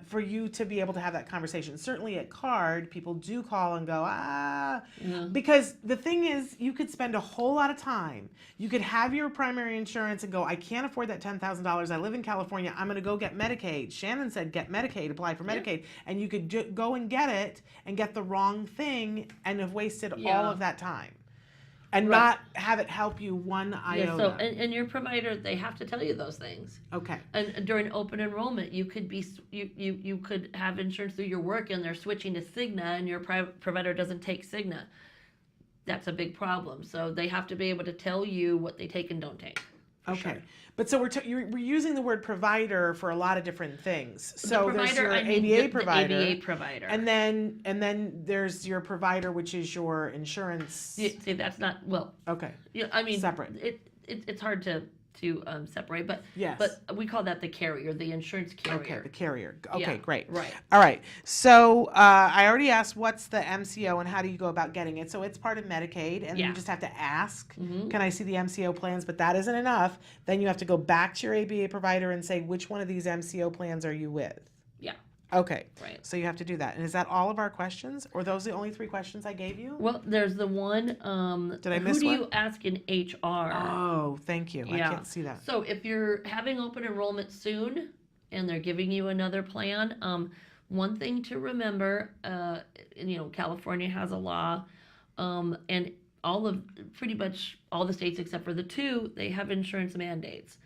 for you to be able to have that conversation. Certainly at CARD, people do call and go, because the thing is, you could spend a whole lot of time. You could have your primary insurance and go, I can't afford that $10,000. I live in California. I'm going to go get Medicaid. Shannon said, get Medicaid, apply for Medicaid. And you could go and get it and get the wrong thing and have wasted all of that time. And not have it help you one iota. Yeah, so, and your provider, they have to tell you those things. Okay. And during open enrollment, you could be you could have insurance through your work, and they're switching to Cigna, and your provider doesn't take Cigna. That's a big problem. So they have to be able to tell you what they take and don't take. Okay. Sure. But so we're using the word provider for a lot of different things. So there's your I mean ABA provider. The ABA provider. And then there's your provider, which is your insurance. See, that's not, well. Okay. Yeah, I mean, separate. It's hard to separate, but yes. But we call that the carrier, the insurance carrier. Okay, the carrier. Okay, Yeah, great. right. All right. So I already asked what's the MCO and how do you go about getting it. So it's part of Medicaid, and you just have to ask, can I see the MCO plans? But that isn't enough. Then you have to go back to your ABA provider and say, which one of these MCO plans are you with? Yeah. Okay. Right. So you have to do that. And is that all of our questions? Or those the only 3 questions I gave you? Well, there's the one. Did I miss who do one? you ask in HR? Oh, thank you. Yeah. I can't see that. So if you're having open enrollment soon and they're giving you another plan, one thing to remember, California has a law, and pretty much all the states except for the 2, they have insurance mandates.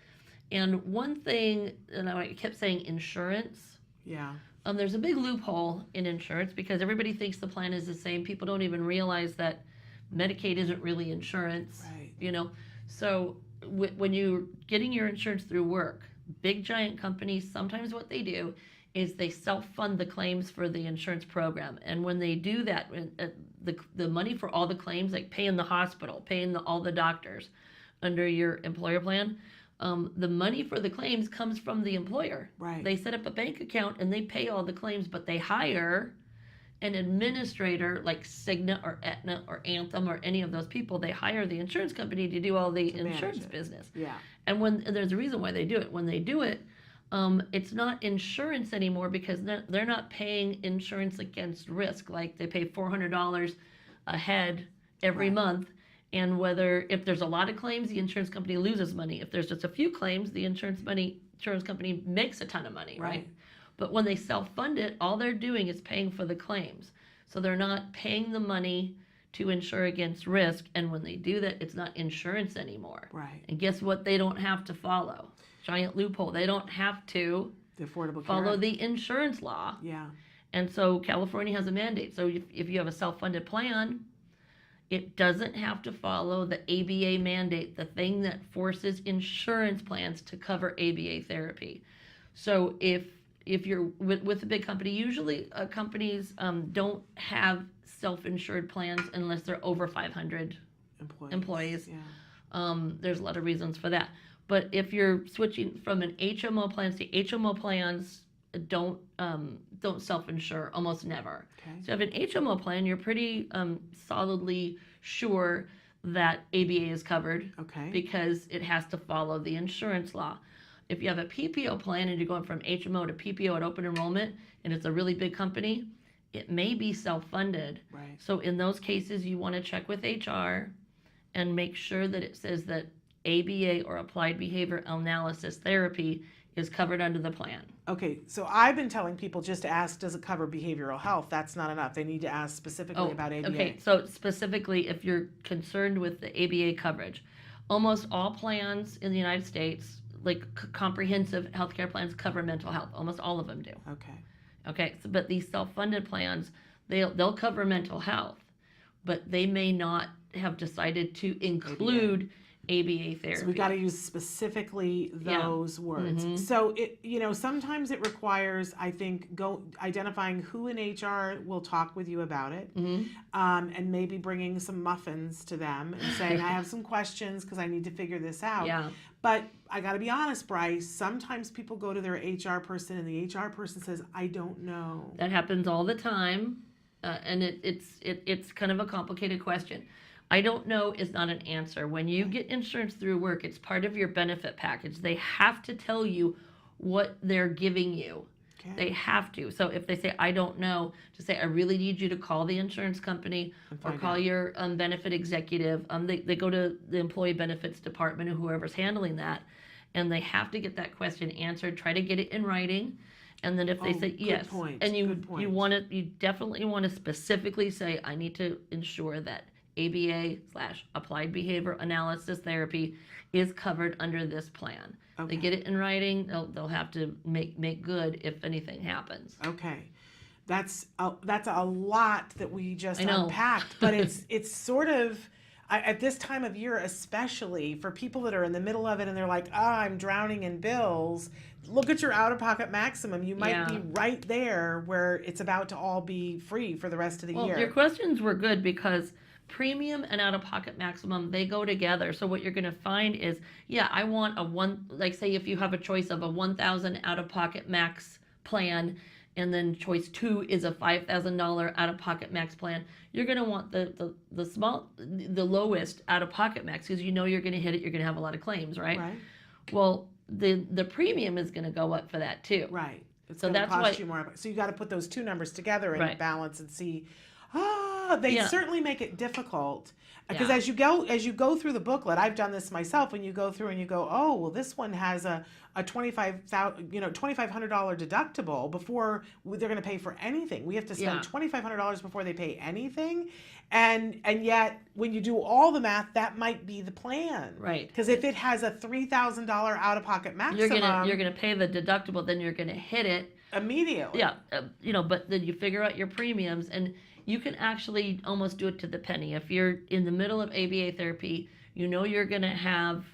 And one thing, and I kept saying insurance. Yeah. There's a big loophole in insurance because everybody thinks the plan is the same. People don't even realize that Medicaid isn't really insurance. Right. So when you're getting your insurance through work, big giant companies, sometimes what they do is they self-fund the claims for the insurance program. And when they do that, the money for all the claims, like paying the hospital, paying all the doctors under your employer plan, the money for the claims comes from the employer. Right. They set up a bank account and they pay all the claims, but they hire an administrator like Cigna or Aetna or Anthem or any of those people. They hire the insurance company to do all the insurance business. Yeah. And there's a reason why they do it. When they do it, it's not insurance anymore because they're not paying insurance against risk. Like they pay $400 a head every month. And if there's a lot of claims, the insurance company loses money. If there's just a few claims, the insurance company makes a ton of money, right? But when they self-fund it, all they're doing is paying for the claims. So they're not paying the money to insure against risk. And when they do that, it's not insurance anymore. Right. And guess what they don't have to follow? Giant loophole. They don't have to The Affordable follow Care Act. the insurance law. Yeah. And so California has a mandate. So if you have a self-funded plan, it doesn't have to follow the ABA mandate, the thing that forces insurance plans to cover ABA therapy. So if you're with a big company, usually companies don't have self-insured plans unless they're over 500 employees. Yeah. There's a lot of reasons for that. But if you're switching from an HMO plans to HMO plans, don't self-insure almost never. Okay. So if you have an HMO plan, you're pretty solidly sure that ABA is covered. Okay. Because it has to follow the insurance law. If you have a PPO plan and you're going from HMO to PPO at open enrollment and it's a really big company, it may be self-funded. Right. So in those cases, you want to check with HR and make sure that it says that ABA or applied behavior analysis therapy is covered under the plan. Okay, so I've been telling people just to ask, does it cover behavioral health? That's not enough. They need to ask specifically about ABA. Okay, so specifically if you're concerned with the ABA coverage, almost all plans in the United States, like comprehensive healthcare plans, cover mental health. Almost all of them do. Okay, so, but these self-funded plans, they'll cover mental health, but they may not have decided to include ABA therapy. So we got to use specifically those words. Mm-hmm. So sometimes it requires, I think, identifying who in HR will talk with you about it, and maybe bringing some muffins to them and saying, I have some questions because I need to figure this out. Yeah. But I got to be honest, Bryce, sometimes people go to their HR person and the HR person says, I don't know. That happens all the time, and it's kind of a complicated question. I don't know is not an answer. When you get insurance through work, it's part of your benefit package. They have to tell you what they're giving you. Okay. They have to. So if they say, I don't know, just say, I really need you to call the insurance company or call your benefit executive. They go to the employee benefits department or whoever's handling that, and they have to get that question answered. Try to get it in writing. And then if they say yes, and you definitely want to specifically say, I need to ensure that ABA/applied behavior analysis therapy is covered under this plan. Okay. They get it in writing. They'll have to make good if anything happens. Okay. That's a lot that we just I know. unpacked, but it's sort of, at this time of year, especially for people that are in the middle of it and they're like, oh, I'm drowning in bills. Look at your out-of-pocket maximum. You might be right there where it's about to all be free for the rest of the year. Your questions were good because premium and out-of-pocket maximum, they go together. So what you're going to find is, I want say if you have a choice of a 1,000 out-of-pocket max plan, and then choice 2 is a $5,000 out-of-pocket max plan, you're going to want the lowest out-of-pocket max because you know you're going to hit it. You're going to have a lot of claims, right? Well, the premium is going to go up for that too. Right. It's So going to that's cost why- you more. So you got to put those two numbers together and Right. balance and see. They Yeah. certainly make it difficult because Yeah. as you go through the booklet, I've done this myself. When you go through and you go, oh well, this one has a $2,500 deductible before they're going to pay for anything. We have to spend $2,500 before they pay anything, and yet when you do all the math, that might be the plan. Right. Because if it has a $3,000 out of pocket maximum, You're gonna pay the deductible, then you're gonna hit it. immediately. But then you figure out your premiums, and you can actually almost do it to the penny. If you're in the middle of ABA therapy, you know you're going to have,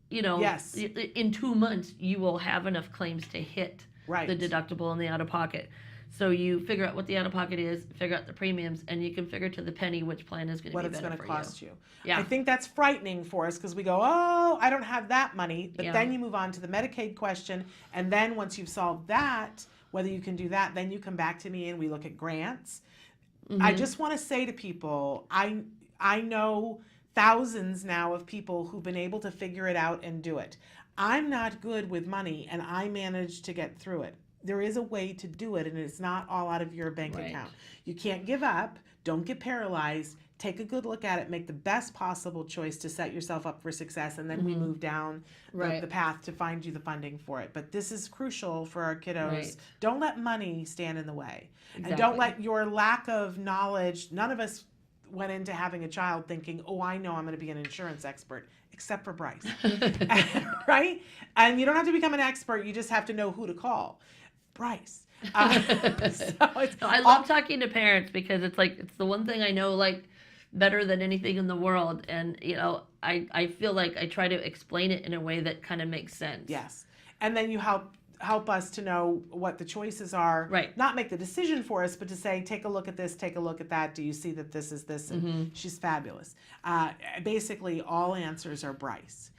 Yes. in 2 months, you will have enough claims to hit Right. the deductible and the out-of-pocket. So you figure out what the out-of-pocket is, figure out the premiums, and you can figure to the penny which plan is going to What be it's better going to for cost you. Yeah. I think that's frightening for us because we go, oh, I don't have that money. But Yeah. then you move on to the Medicaid question. And then once you've solved that, whether you can do that, then you come back to me and we look at grants. I just want to say to people, I know thousands now of people who've been able to figure it out and do it. I'm not good with money and I managed to get through it. There is a way to do it and it's not all out of your bank Right. account. You can't give up. Don't get paralyzed. Take a good look at it. Make the best possible choice to set yourself up for success. And then we move down Right. the path to find you the funding for it. But this is crucial for our kiddos. Right. Don't let money stand in the way. And Exactly. don't let your lack of knowledge, none of us went into having a child thinking, oh, I know I'm going to be an insurance expert, except for Bryce. Right? And you don't have to become an expert. You just have to know who to call. Bryce. I love talking to parents because it's the one thing I know better than anything in the world, and I feel like I try to explain it in a way that kind of makes sense. Yes. And then you help us to know what the choices are. Right. Not make the decision for us, but to say, take a look at this, take a look at that. Do you see that this is this? And she's fabulous. Basically, all answers are Bryce.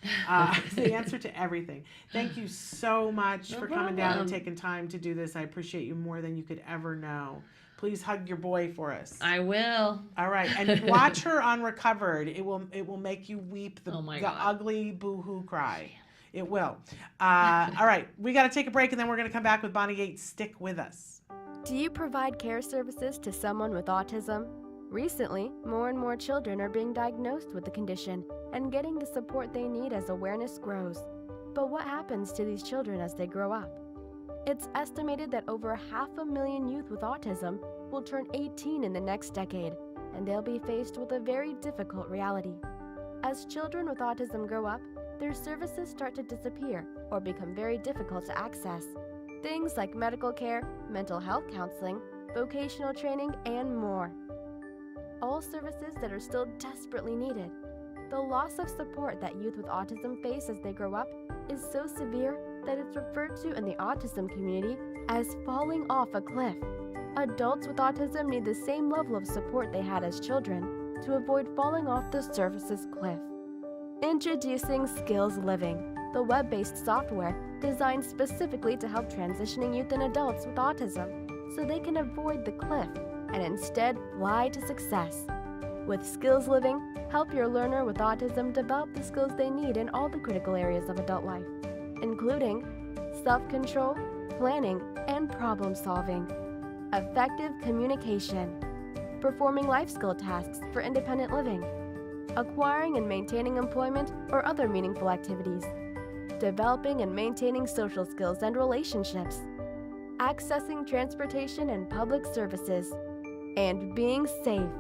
The answer to everything. Thank you so much for coming down and taking time to do this. I appreciate you more than you could ever know. Please hug your boy for us. I will. All right, and watch her on Recovered. It will make you weep the God. ugly boo-hoo cry. It will. All right, we got to take a break, and then we're going to come back with Bonnie Yates. Stick with us. Do you provide care services to someone with autism? Recently, more and more children are being diagnosed with the condition and getting the support they need as awareness grows. But what happens to these children as they grow up? It's estimated that over 500,000 youth with autism will turn 18 in the next decade, and they'll be faced with a very difficult reality. As children with autism grow up, their services start to disappear or become very difficult to access. Things like medical care, mental health counseling, vocational training, and more. All services that are still desperately needed. The loss of support that youth with autism face as they grow up is so severe that it's referred to in the autism community as falling off a cliff. Adults with autism need the same level of support they had as children to avoid falling off the services cliff. Introducing Skills Living, the web-based software designed specifically to help transitioning youth and adults with autism so they can avoid the cliff and instead fly to success. With Skills Living, help your learner with autism develop the skills they need in all the critical areas of adult life, including self-control, planning, and problem-solving, effective communication, performing life skill tasks for independent living, acquiring and maintaining employment or other meaningful activities, developing and maintaining social skills and relationships, accessing transportation and public services, and being safe.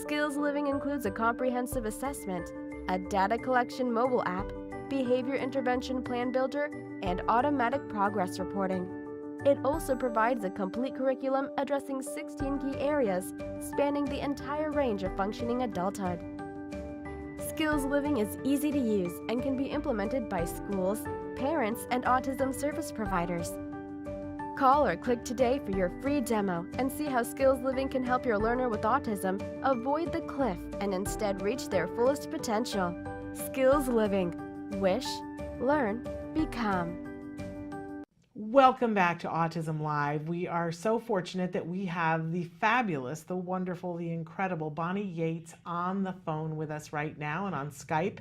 Skills Living includes a comprehensive assessment, a data collection mobile app, behavior intervention plan builder, and automatic progress reporting. It also provides a complete curriculum addressing 16 key areas spanning the entire range of functioning adulthood. Skills Living is easy to use and can be implemented by schools, parents, and autism service providers. Call or click today for your free demo and see how Skills Living can help your learner with autism avoid the cliff and instead reach their fullest potential. Skills Living. Wish, learn, become. Welcome back to Autism Live. We are so fortunate that we have the fabulous, the wonderful, the incredible Bonnie Yates on the phone with us right now and on Skype.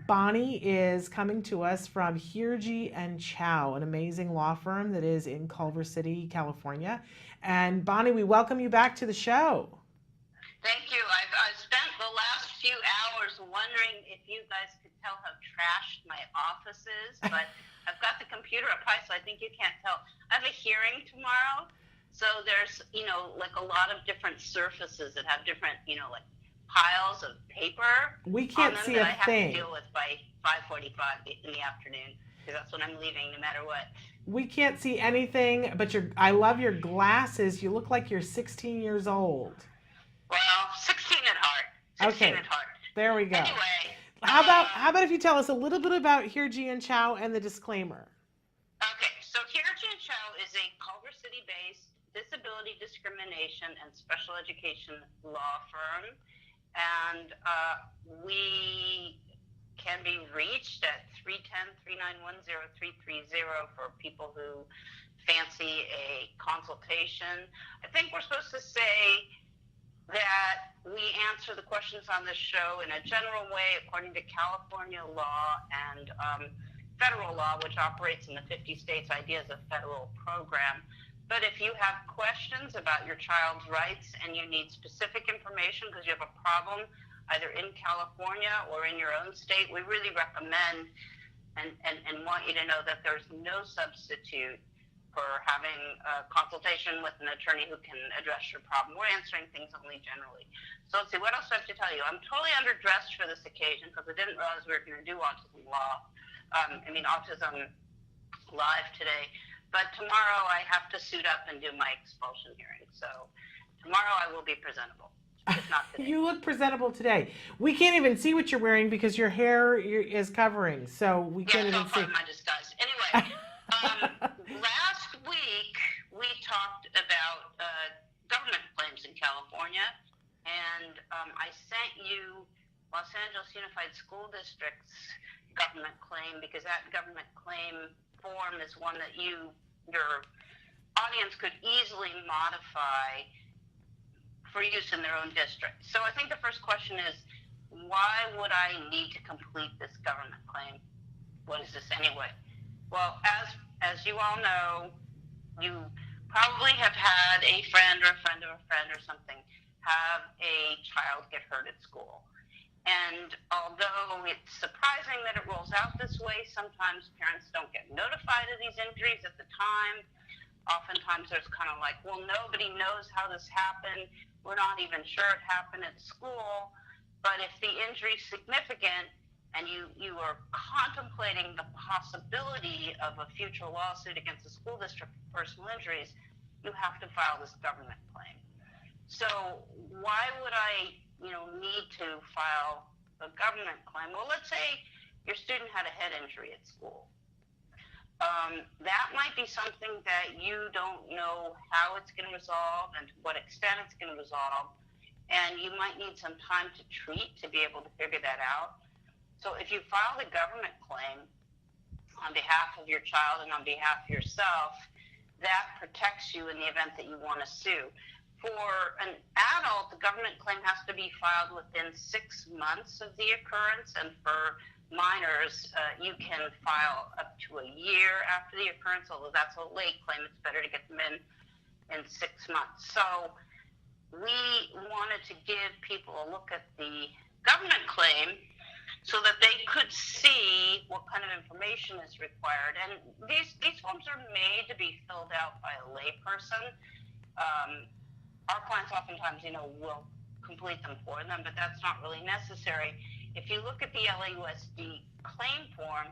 Bonnie is coming to us from Hirji and Chow, an amazing law firm that is in Culver City, California. And Bonnie, we welcome you back to the show. Thank you. I've spent the last few hours wondering if you guys could tell how trashed my office is, but I've got the computer up high, so I think you can't tell. I have a hearing tomorrow, so there's, like a lot of different surfaces that have different, like piles of paper We can't on them see that a I have thing. to deal with by 5:45 in the afternoon, because that's when I'm leaving, no matter what. We can't see anything, but I love your glasses. You look like you're 16 years old. Well, 16 at heart. 16 Okay. at heart. There we go. Anyway. How about if you tell us a little bit about Hirji and Chow and the disclaimer? Okay, so Hirji and Chow is a Culver City-based disability discrimination and special education law firm, and we can be reached at 310-391-0330 for people who fancy a consultation. I think we're supposed to say that we answer the questions on this show in a general way according to California law and federal law, which operates in the 50 states. IDEA is a federal program. But if you have questions about your child's rights and you need specific information because you have a problem either in California or in your own state, we really recommend and want you to know that there's no substitute for having a consultation with an attorney who can address your problem. We're answering things only generally. So let's see, what else do I have to tell you? I'm totally underdressed for this occasion because I didn't realize we were going to do autism live today. But tomorrow I have to suit up and do my expulsion hearing. So tomorrow I will be presentable. If not today. You look presentable today. We can't even see what you're wearing because your hair is covering, so we can't even see. Part of my disguise. Anyway, last week we talked about government claims in California, and I sent you Los Angeles Unified School District's government claim because that government claim form is one that your audience could easily modify for use in their own district. So I think the first question is, why would I need to complete this government claim? What is this anyway? Well, as you all know, you probably have had a friend or a friend of a friend or something have a child get hurt at school. And although it's surprising that it rolls out this way, sometimes parents don't get notified of these injuries at the time. Oftentimes there's kind of like, well, nobody knows how this happened. We're not even sure it happened at school. But if the injury is significant and you are contemplating the possibility of a future lawsuit against the school district for personal injuries, you have to file this government claim. So why would I need to file a government claim? Well, let's say your student had a head injury at school. That might be something that you don't know how it's going to resolve and to what extent it's going to resolve, and you might need some time to treat to be able to figure that out. So if you file the government claim on behalf of your child and on behalf of yourself, that protects you in the event that you want to sue. For an adult, the government claim has to be filed within 6 months of the occurrence, and for minors, you can file up to a year after the occurrence, although that's a late claim. It's better to get them in 6 months. So we wanted to give people a look at the government claim so that they could see what kind of information is required. And these forms are made to be filled out by a layperson. Our clients oftentimes, will complete them for them, but that's not really necessary. If you look at the LAUSD claim form,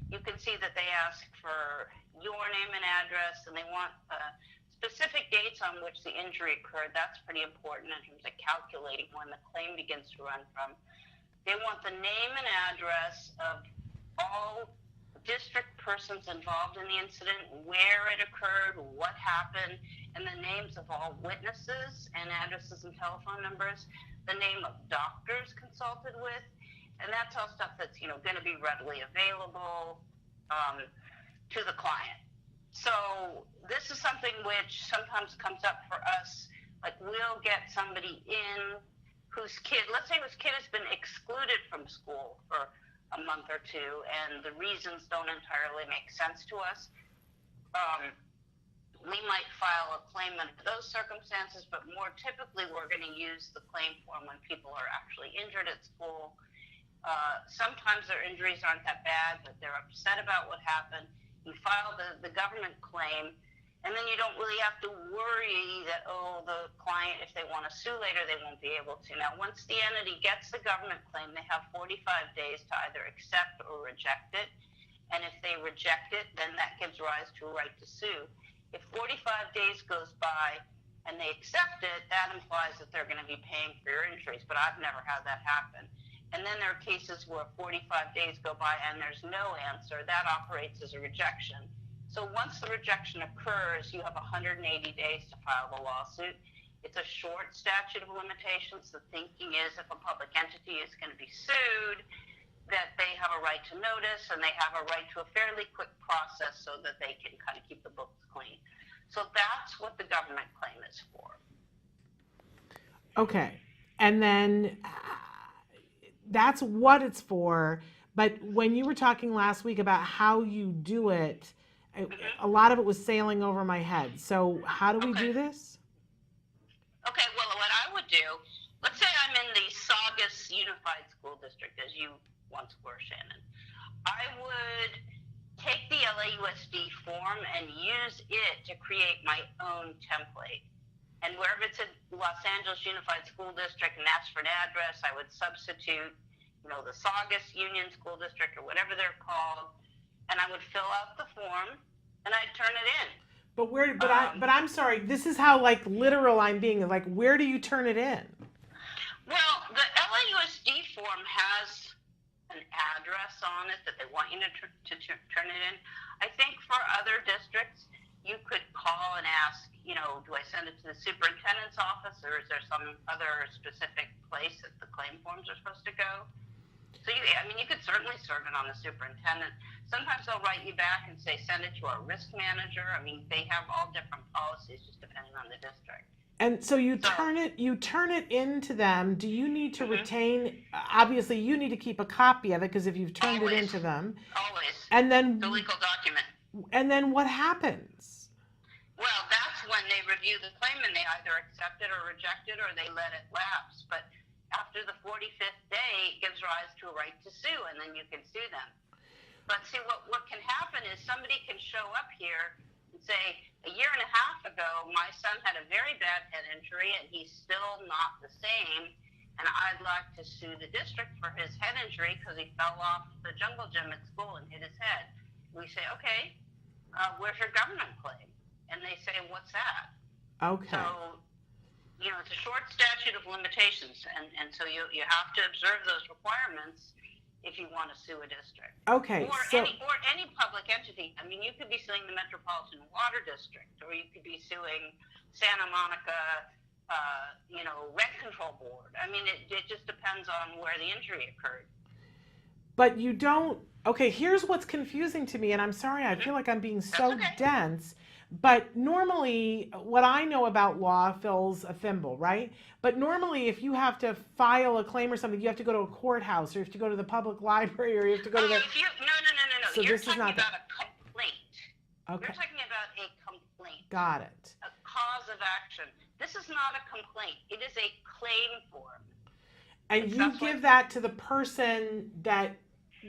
you can see that they ask for your name and address, and they want specific dates on which the injury occurred. That's pretty important in terms of calculating when the claim begins to run from. They want the name and address of all district persons involved in the incident, where it occurred, what happened, and the names of all witnesses and addresses and telephone numbers, the name of doctors consulted with, and that's all stuff that's going to be readily available to the client. So this is something which sometimes comes up for us, like we'll get somebody in whose kid, let's say whose kid has been excluded from school for a month or two, and the reasons don't entirely make sense to us. We might file a claim under those circumstances, but more typically we're going to use the claim form when people are actually injured at school. Sometimes their injuries aren't that bad, but they're upset about what happened. You file the government claim, and then you don't really have to worry that, the client, if they want to sue later, they won't be able to. Now, once the entity gets the government claim, they have 45 days to either accept or reject it. And if they reject it, then that gives rise to a right to sue. If 45 days goes by and they accept it, that implies that they're going to be paying for your injuries. But I've never had that happen. And then there are cases where 45 days go by and there's no answer. That operates as a rejection. So once the rejection occurs, you have 180 days to file the lawsuit. It's a short statute of limitations. The thinking is if a public entity is going to be sued, that they have a right to notice and they have a right to a fairly quick process so that they can kind of keep the books clean. So that's what the government claim is for. Okay. And then that's what it's for. But when you were talking last week about how you do it, a lot of it was sailing over my head. So how do we do this? Okay, well, what I would do, let's say I'm in the Saugus Unified School District, as you once were, Shannon. I would take the LAUSD form and use it to create my own template. And wherever it's in Los Angeles Unified School District and ask for an address, I would substitute, the Saugus Union School District or whatever they're called, and I would fill out the form and I'd turn it in. But I'm sorry, this is how literal I'm being. Like, where do you turn it in? Well, the LAUSD form has an address on it that they want you to turn it in. I think for other districts, you could call and ask, do I send it to the superintendent's office, or is there some other specific place that the claim forms are supposed to go? So you could certainly serve it on the superintendent. Sometimes they'll write you back and say, send it to our risk manager. They have all different policies just depending on the district. And so you turn it into them. Do you need to retain, obviously you need to keep a copy of it because if you've turned it into them. Always. And then the legal document. And then what happens? Well, that's when they review the claim and they either accept it or reject it or they let it lapse. But after the 45th day, it gives rise to a right to sue, and then you can sue them. But see, what can happen is somebody can show up here and say, a year and a half ago, my son had a very bad head injury, and he's still not the same, and I'd like to sue the district for his head injury because he fell off the jungle gym at school and hit his head. We say, okay, where's your government claim? And they say, what's that? Okay. So, it's a short statute of limitations, and so you have to observe those requirements if you want to sue a district. Okay. Or any public entity. You could be suing the Metropolitan Water District, or you could be suing Santa Monica, Rent Control Board. It just depends on where the injury occurred. But you don't. Okay, here's what's confusing to me, and I'm sorry, I feel like I'm being so dense. But normally, what I know about law fills a thimble, right? But normally, if you have to file a claim or something, you have to go to a courthouse, or you have to go to the public library, or you have to go to the. If you, no. So You're this is talking not about that. a complaint. Okay, You're talking about a complaint. got it. A cause of action. This is not a complaint. It is a claim form. And you That's give what- that to the person that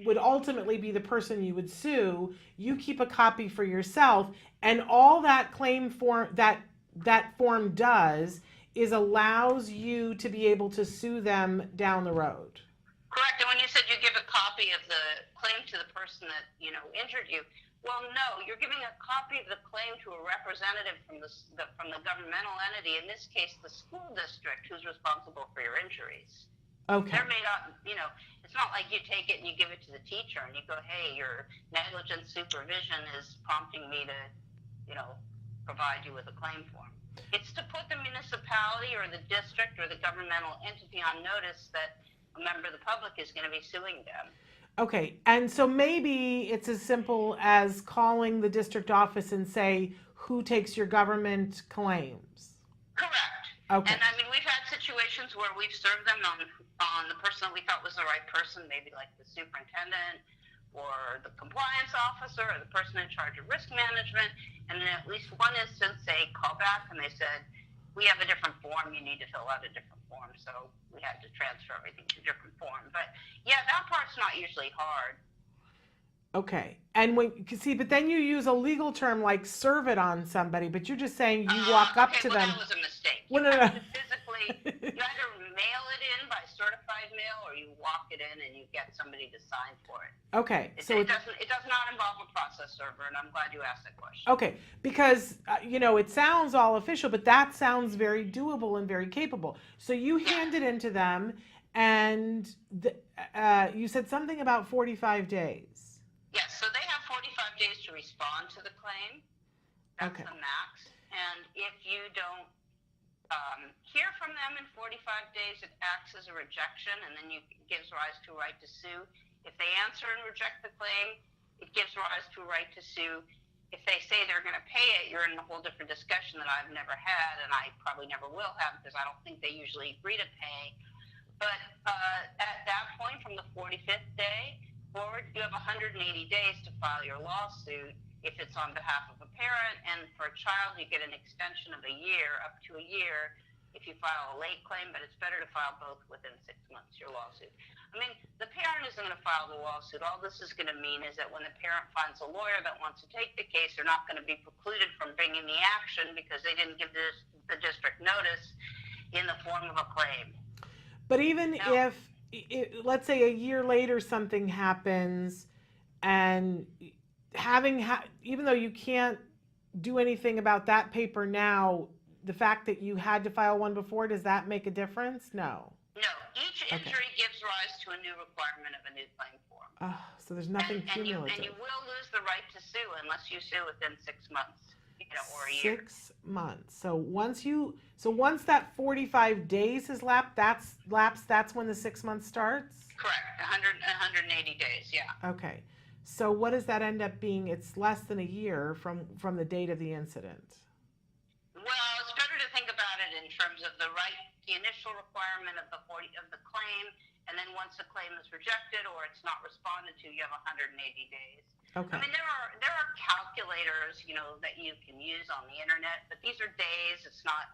would ultimately be the person you would sue. You keep a copy for yourself, and all that claim form that form does is allows you to be able to sue them down the road. Correct. And when you said you give a copy of the claim to the person that, injured you, well, no, you're giving a copy of the claim to a representative from the governmental entity, in this case, the school district, who's responsible for your injuries. Okay. They're made up, it's not like you take it and you give it to the teacher and you go, hey, your negligent supervision is prompting me to, provide you with a claim form. It's to put the municipality or the district or the governmental entity on notice that a member of the public is going to be suing them. Okay, and so maybe it's as simple as calling the district office and say, who takes your government claims? Correct. Okay. And I mean, we've had situations where we've served them on the person that we thought was the right person, maybe like the superintendent or the compliance officer or the person in charge of risk management. And in at least one instance, they called back and they said, we have a different form, you need to fill out a different form. So we had to transfer everything to a different form. But yeah, that part's not usually hard. Okay, and but then you use a legal term like serve it on somebody, but you're just saying you walk up to them. That was a mistake. Well, You no. have to physically, you either mail it in by certified mail or you walk it in and you get somebody to sign for it. Okay, It so does not involve a process server, and I'm glad you asked that question. okay, because it sounds all official, but that sounds very doable and very capable. So you hand it in to them, and you said something about 45 days. Yes, so they have 45 days to respond to the claim. That's Okay. the max. And if you don't hear from them in 45 days, it acts as a rejection, and then it gives rise to a right to sue. If they answer and reject the claim, it gives rise to a right to sue. If they say they're going to pay it, you're in a whole different discussion that I've never had, and I probably never will have, because I don't think they usually agree to pay. But at that point, from the 45th day forward, you have 180 days to file your lawsuit if it's on behalf of a parent, and for a child, you get an extension of a year, up to a year, if you file a late claim, but it's better to file both within 6 months, your lawsuit. I mean, the parent isn't going to file the lawsuit. All this is going to mean is that when the parent finds a lawyer that wants to take the case, they're not going to be precluded from bringing the action because they didn't give the district notice in the form of a claim. But even if, let's say a year later something happens, and even though you can't do anything about that paper now, the fact that you had to file one before, does that make a difference? No. No, each injury gives rise to a new requirement of a new claim form. So there's nothing cumulative. And you will lose the right to sue unless you sue within 6 months, or a year. 6 months. So once that 45 days has lapsed, that's when the 6 months starts? Correct, 180 days, yeah. Okay. So what does that end up being? It's less than a year from the date of the incident. Well, it's better to think about it in terms of the initial requirement of the claim, and then once the claim is rejected or it's not responded to, you have 180 days. Okay. I mean, there are calculators, that you can use on the internet, but these are days. It's not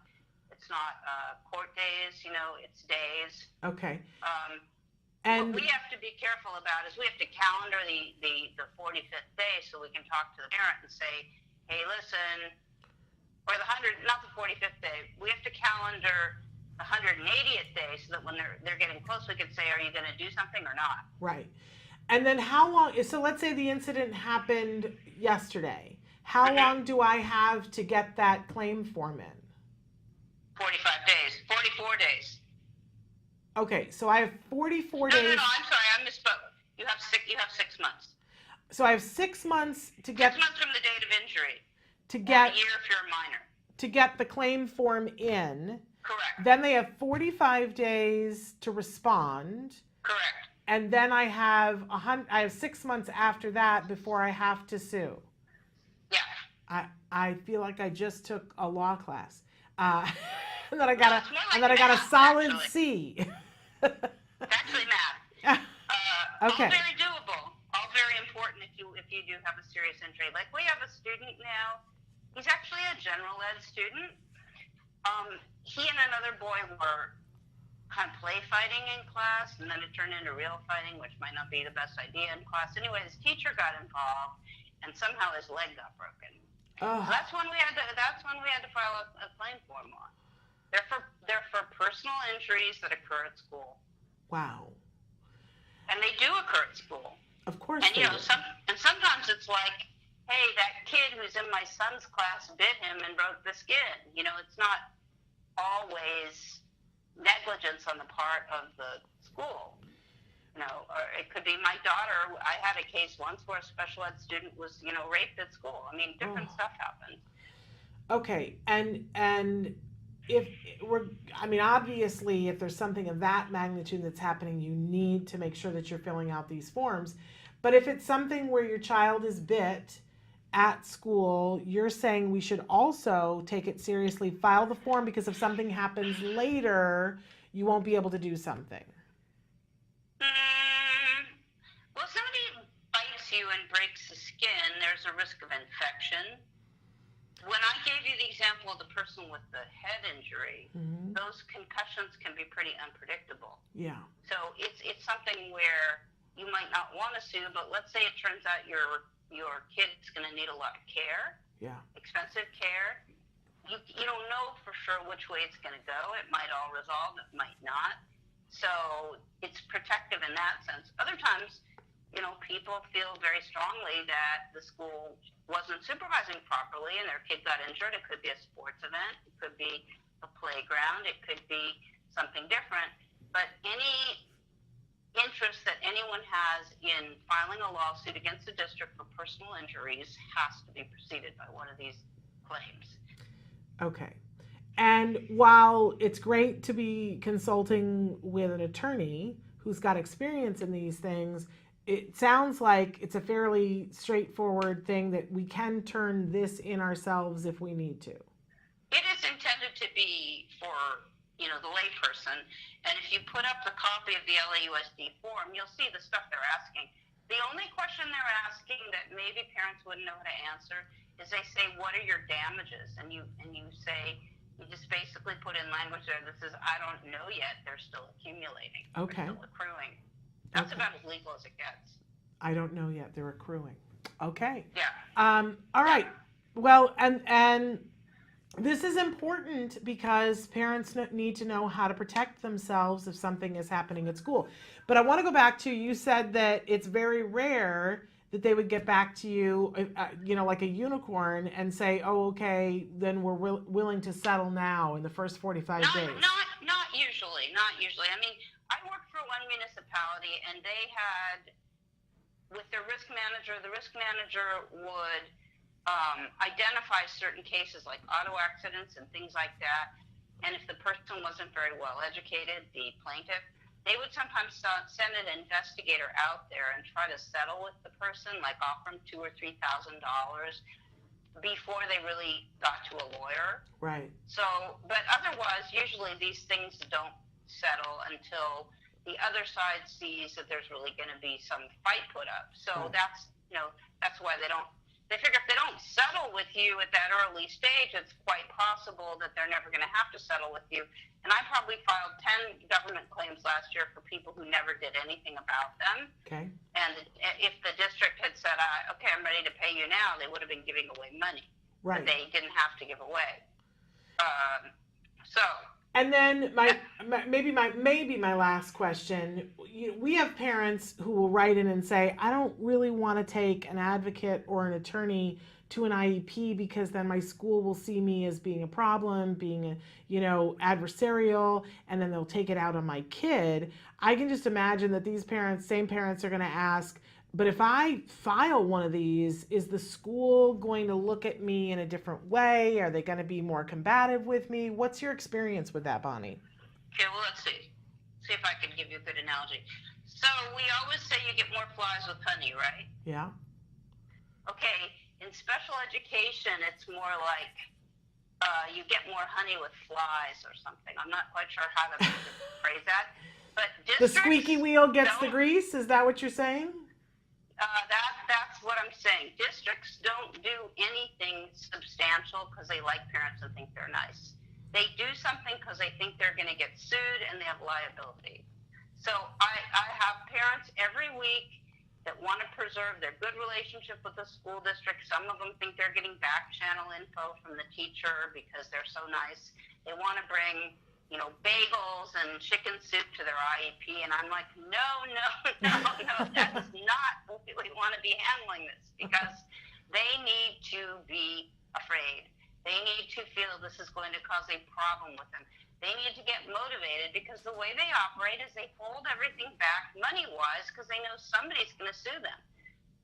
court days. It's days. Okay. And what we have to be careful about is we have to calendar the 45th day so we can talk to the parent and say, hey, listen, or not the 45th day. We have to calendar the 180th day so that when they're getting close, we can say, are you going to do something or not? Right. And then how long? So let's say the incident happened yesterday. How long do I have to get that claim form in? 45 days. 44 days. Okay, so I have 44 days. No, I'm sorry, I misspoke. You have 6 months. So I have 6 months to get 6 months from the date of injury. to get a year if you're a minor. To get the claim form in. Correct. Then they have 45 days to respond. Correct. And then I have 6 months after that before I have to sue. Yeah. I feel like I just took a law class. And then I got No, it's more like a math, solid actually. C. It's actually math. Okay. All very doable. All very important if you do have a serious injury. Like we have a student now. He's actually a general ed student. He and another boy were kind of play fighting in class, and then it turned into real fighting, which might not be the best idea in class. Anyway, his teacher got involved, and somehow his leg got broken. Oh. So that's when we had to file a claim form on. They're for personal injuries that occur at school, Wow. and they do occur at school. Of course And they do. sometimes it's like, hey, that kid who's in my son's class bit him and broke the skin. It's not always negligence on the part of the school. Or it could be my daughter. I had a case once where a special ed student was, raped at school. I mean, different stuff happens. Okay, and if obviously, if there's something of that magnitude that's happening, you need to make sure that you're filling out these forms. But if it's something where your child is bit at school, you're saying we should also take it seriously, file the form, because if something happens later, you won't be able to do something. Well, if somebody bites you and breaks the skin, there's a risk of infection. When I gave you the example of the person with the head injury, those concussions can be pretty unpredictable. Yeah. So it's something where you might not want to sue, but let's say it turns out your kid's going to need a lot of care, expensive care. You don't know for sure which way it's going to go. It might all resolve, it might not. So it's protective in that sense. Other times, people feel very strongly that the school wasn't supervising properly and their kid got injured. It could be a sports event. It could be a playground. It could be something different. But any interest that anyone has in filing a lawsuit against the district for personal injuries has to be preceded by one of these claims. Okay. And while it's great to be consulting with an attorney who's got experience in these things, it sounds like it's a fairly straightforward thing that we can turn this in ourselves if we need to. It is intended to be for, the layperson. And if you put up the copy of the LAUSD form, you'll see the stuff they're asking. The only question they're asking that maybe parents wouldn't know how to answer is they say, what are your damages? And you say, you just basically put in language there that says, I don't know yet. They're still accumulating. Okay. They're still accruing. That's Okay. about as legal as it gets. I don't know yet. They're accruing. Okay. Yeah. All right. Well, and this is important because parents need to know how to protect themselves if something is happening at school. But I want to go back to, you said that it's very rare that they would get back to you, like a unicorn, and say, oh, okay, then we're willing to settle now in the first 45 days. Not usually. I mean, I worked for one municipality, and they had, with their risk manager, the risk manager would identify certain cases like auto accidents and things like that. And if the person wasn't very well educated, the plaintiff, they would sometimes send an investigator out there and try to settle with the person, like offer them $2,000 or $3,000 before they really got to a lawyer. Right. So, but otherwise, usually these things don't settle until the other side sees that there's really going to be some fight put up. So that's why they figure if they don't settle with you at that early stage, it's quite possible that they're never going to have to settle with you. And I probably filed 10 government claims last year for people who never did anything about them. Okay. And if the district had said, okay, I'm ready to pay you now, they would have been giving away money that they didn't have to give away. And then maybe my last question. We have parents who will write in and say, I don't really want to take an advocate or an attorney to an IEP because then my school will see me as being a problem, being adversarial, and then they'll take it out on my kid. I can just imagine that these same parents are going to ask, but if I file one of these, is the school going to look at me in a different way? Are they going to be more combative with me? What's your experience with that, Bonnie? Okay, well, let's see. See if I can give you a good analogy. So we always say you get more flies with honey, right? Yeah. Okay, In special education, it's more like you get more honey with flies or something. I'm not quite sure how to phrase that. But The squeaky wheel gets the don't- grease. Is that what you're saying? That's what I'm saying. Districts don't do anything substantial because they like parents and think they're nice. They do something because they think they're going to get sued and they have liability. So I have parents every week that want to preserve their good relationship with the school district. Some of them think they're getting back channel info from the teacher because they're so nice. They want to bring, bagels and chicken soup to their IEP. And I'm like, no, that's not the way we want to be handling this, because they need to be afraid. They need to feel this is going to cause a problem with them. They need to get motivated, because the way they operate is they hold everything back money-wise because they know somebody's going to sue them.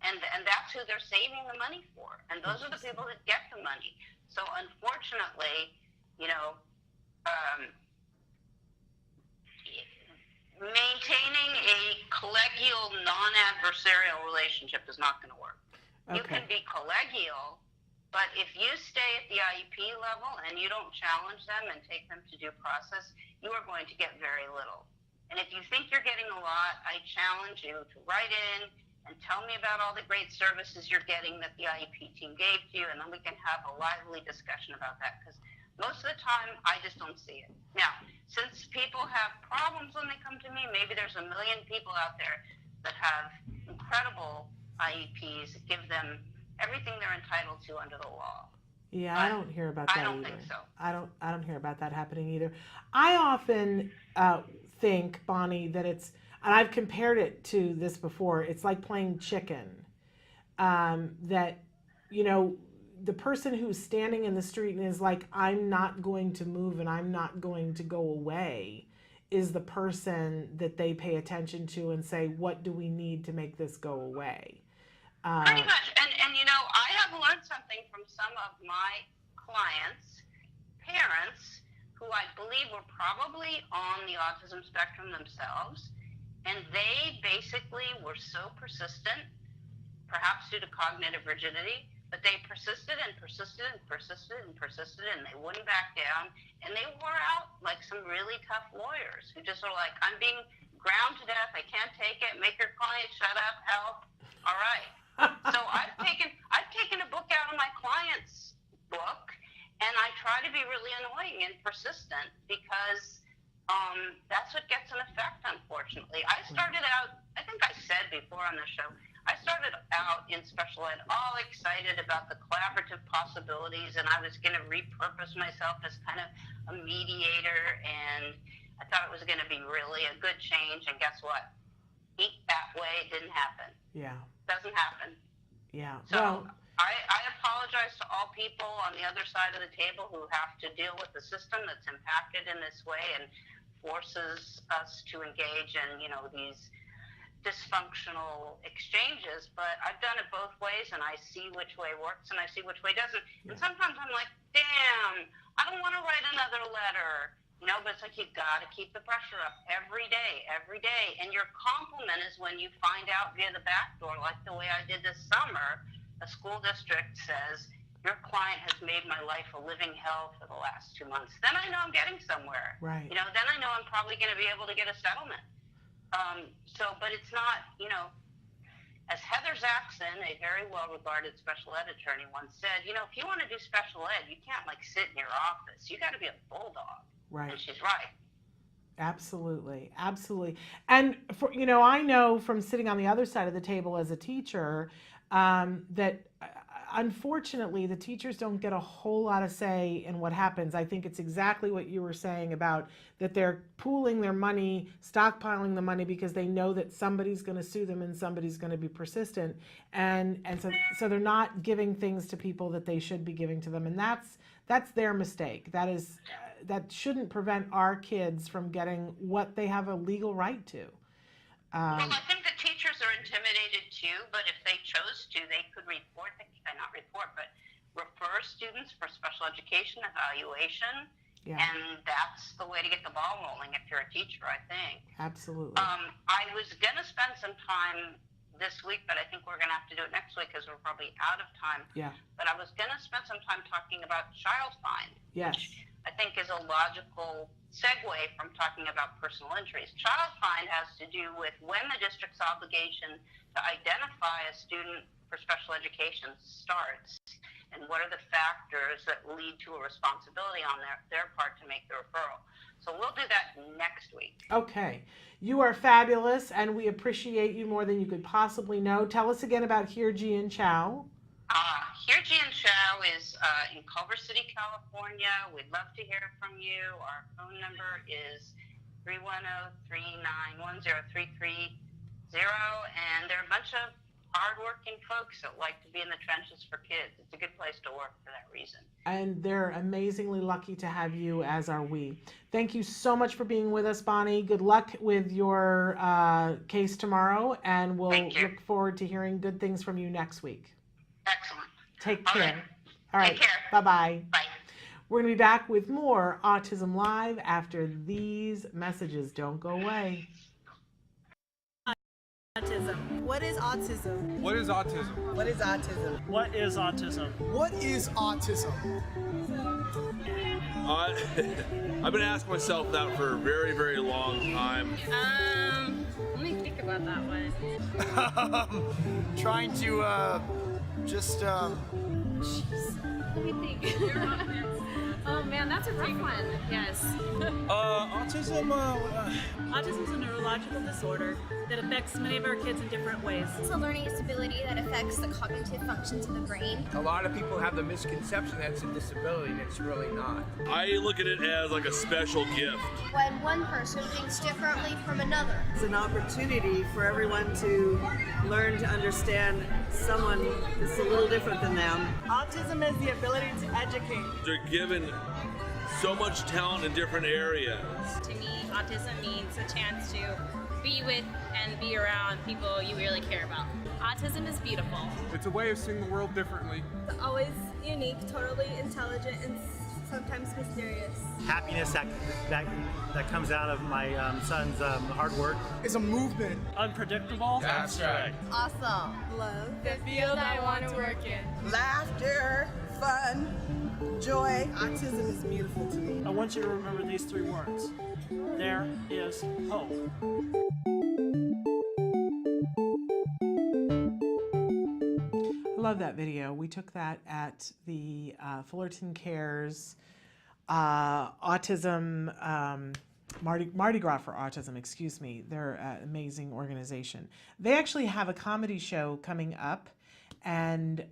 And that's who they're saving the money for. And those are the people that get the money. So unfortunately, maintaining a collegial, non-adversarial relationship is not going to work. Okay. You can be collegial, but if you stay at the IEP level and you don't challenge them and take them to due process, you are going to get very little. And if you think you're getting a lot, I challenge you to write in and tell me about all the great services you're getting that the IEP team gave to you, and then we can have a lively discussion about that, because most of the time, I just don't see it. Now, since people have problems when they come to me, maybe there's a million people out there that have incredible IEPs that give them everything they're entitled to under the law. Yeah, I don't hear about that I don't either. think so. I don't hear about that happening either. I often think, Bonnie, that it's, and I've compared it to this before, it's like playing chicken. That, the person who's standing in the street and is like, I'm not going to move and I'm not going to go away, is the person that they pay attention to and say, what do we need to make this go away? Pretty much. And I have learned something from some of my clients, parents, who I believe were probably on the autism spectrum themselves, and they basically were so persistent, perhaps due to cognitive rigidity, but they persisted and persisted and persisted and persisted, and they wouldn't back down, and they wore out like some really tough lawyers who just are like, I'm being ground to death, I can't take it, make your client shut up, help, all right. So I've taken a book out of my client's book, and I try to be really annoying and persistent, because that's what gets an effect, unfortunately. I started out, I think I said before on the show, I started out in special ed all excited about the collaborative possibilities, and I was going to repurpose myself as kind of a mediator, and I thought it was going to be really a good change, and guess what? That way, it didn't happen. Yeah. Doesn't happen. Yeah. So I apologize to all people on the other side of the table who have to deal with the system that's impacted in this way and forces us to engage in, these dysfunctional exchanges, but I've done it both ways, and I see which way works and I see which way doesn't. Yeah. And sometimes I'm like, damn, I don't want to write another letter, but it's like, you got to keep the pressure up every day. And your compliment is when you find out via the back door, like the way I did this summer, a school district says, your client has made my life a living hell for the last 2 months. Then I know I'm getting somewhere. Right. Then I know I'm probably going to be able to get a settlement. But it's not, as Heather Zaxon, a very well-regarded special ed attorney, once said, if you want to do special ed, you can't sit in your office. You got to be a bulldog. Right. And she's right. Absolutely. And for, I know from sitting on the other side of the table as a teacher, that unfortunately the teachers don't get a whole lot of say in what happens. I think it's exactly what you were saying about that they're pooling their money, stockpiling the money, because they know that somebody's going to sue them and somebody's going to be persistent. And so they're not giving things to people that they should be giving to them. And that's their mistake. That shouldn't prevent our kids from getting what they have a legal right to. Well, I think the teachers are intimidated too, but if they chose to, they could refer students for special education evaluation. Yeah. And that's the way to get the ball rolling if you're a teacher, I think. Absolutely. I was going to spend some time this week, but I think we're going to have to do it next week because we're probably out of time. Yeah. But I was going to spend some time talking about child find, Yes. which I think is a logical segue from talking about personal injuries. Child find has to do with when the district's obligation to identify a student for special education starts, and what are the factors that lead to a responsibility on their part to make the referral. So we'll do that next week. Okay. You are fabulous, and we appreciate you more than you could possibly know. Tell us again about Hirji and Chow. Hirji and Chow is in Culver City, California. We'd love to hear from you. Our phone number is 310-391-0330, and they're a bunch of hardworking folks that like to be in the trenches for kids. It's a good place to work for that reason. And they're amazingly lucky to have you, as are we. Thank you so much for being with us, Bonnie. Good luck with your case tomorrow, and we'll look forward to hearing good things from you next week. Excellent. Take All care. right. All right. Take care. Bye-bye. Bye. We're going to be back with more Autism Live after these messages. Don't go away. Autism. What is autism? What is autism? What is autism? What is autism? What is autism? I've been asking myself that for a very, very long time. Let me think about that one. Trying to just Let me think. Oh man, that's a rough one. Yes. Autism is a neurological disorder that affects many of our kids in different ways. It's a learning disability that affects the cognitive functions of the brain. A lot of people have the misconception that it's a disability, and it's really not. I look at it as like a special gift. When one person thinks differently from another. It's an opportunity for everyone to learn to understand someone that's a little different than them. Autism is the ability to educate. They're given so much talent in different areas. To me, autism means a chance to be with and be around people you really care about. Autism is beautiful. It's a way of seeing the world differently. It's always unique, totally intelligent, and sometimes mysterious. Happiness that comes out of my son's hard work. It's a movement. Unpredictable. That's right. Awesome. Love. The field I want to work in. Laughter, fun, joy. Autism is beautiful to me. I want you to remember these three words. There is hope. I love that video. We took that at the Fullerton Cares Autism, Mardi Gras for Autism, excuse me. They're an amazing organization. They actually have a comedy show coming up, and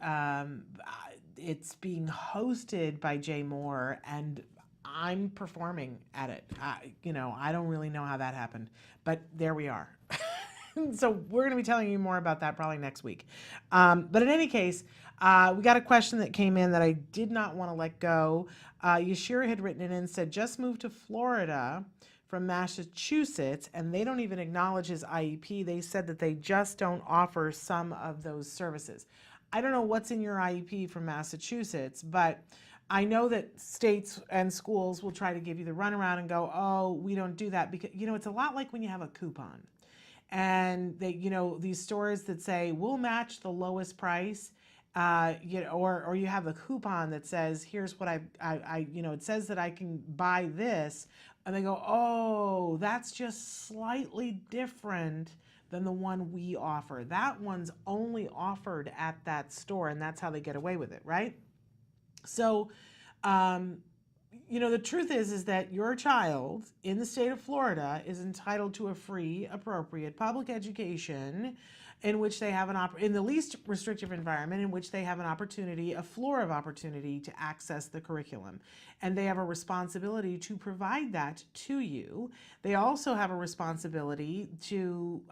it's being hosted by Jay Moore, and I'm performing at it. I don't really know how that happened, but there we are. So we're going to be telling you more about that probably next week. But in any case, we got a question that came in that I did not want to let go. Yashira had written it in and said, just moved to Florida from Massachusetts, and they don't even acknowledge his IEP. They said that they just don't offer some of those services. I don't know what's in your IEP from Massachusetts, but I know that states and schools will try to give you the runaround and go, oh, we don't do that, because, it's a lot like when you have a coupon. And they, these stores that say, we'll match the lowest price, or you have a coupon that says, here's what it says that I can buy this. And they go, oh, that's just slightly different than the one we offer. That one's only offered at that store, and that's how they get away with it, right? So, the truth is that your child in the state of Florida is entitled to a free, appropriate public education in which they have in the least restrictive environment in which they have an opportunity, a floor of opportunity to access the curriculum. And they have a responsibility to provide that to you. They also have a responsibility to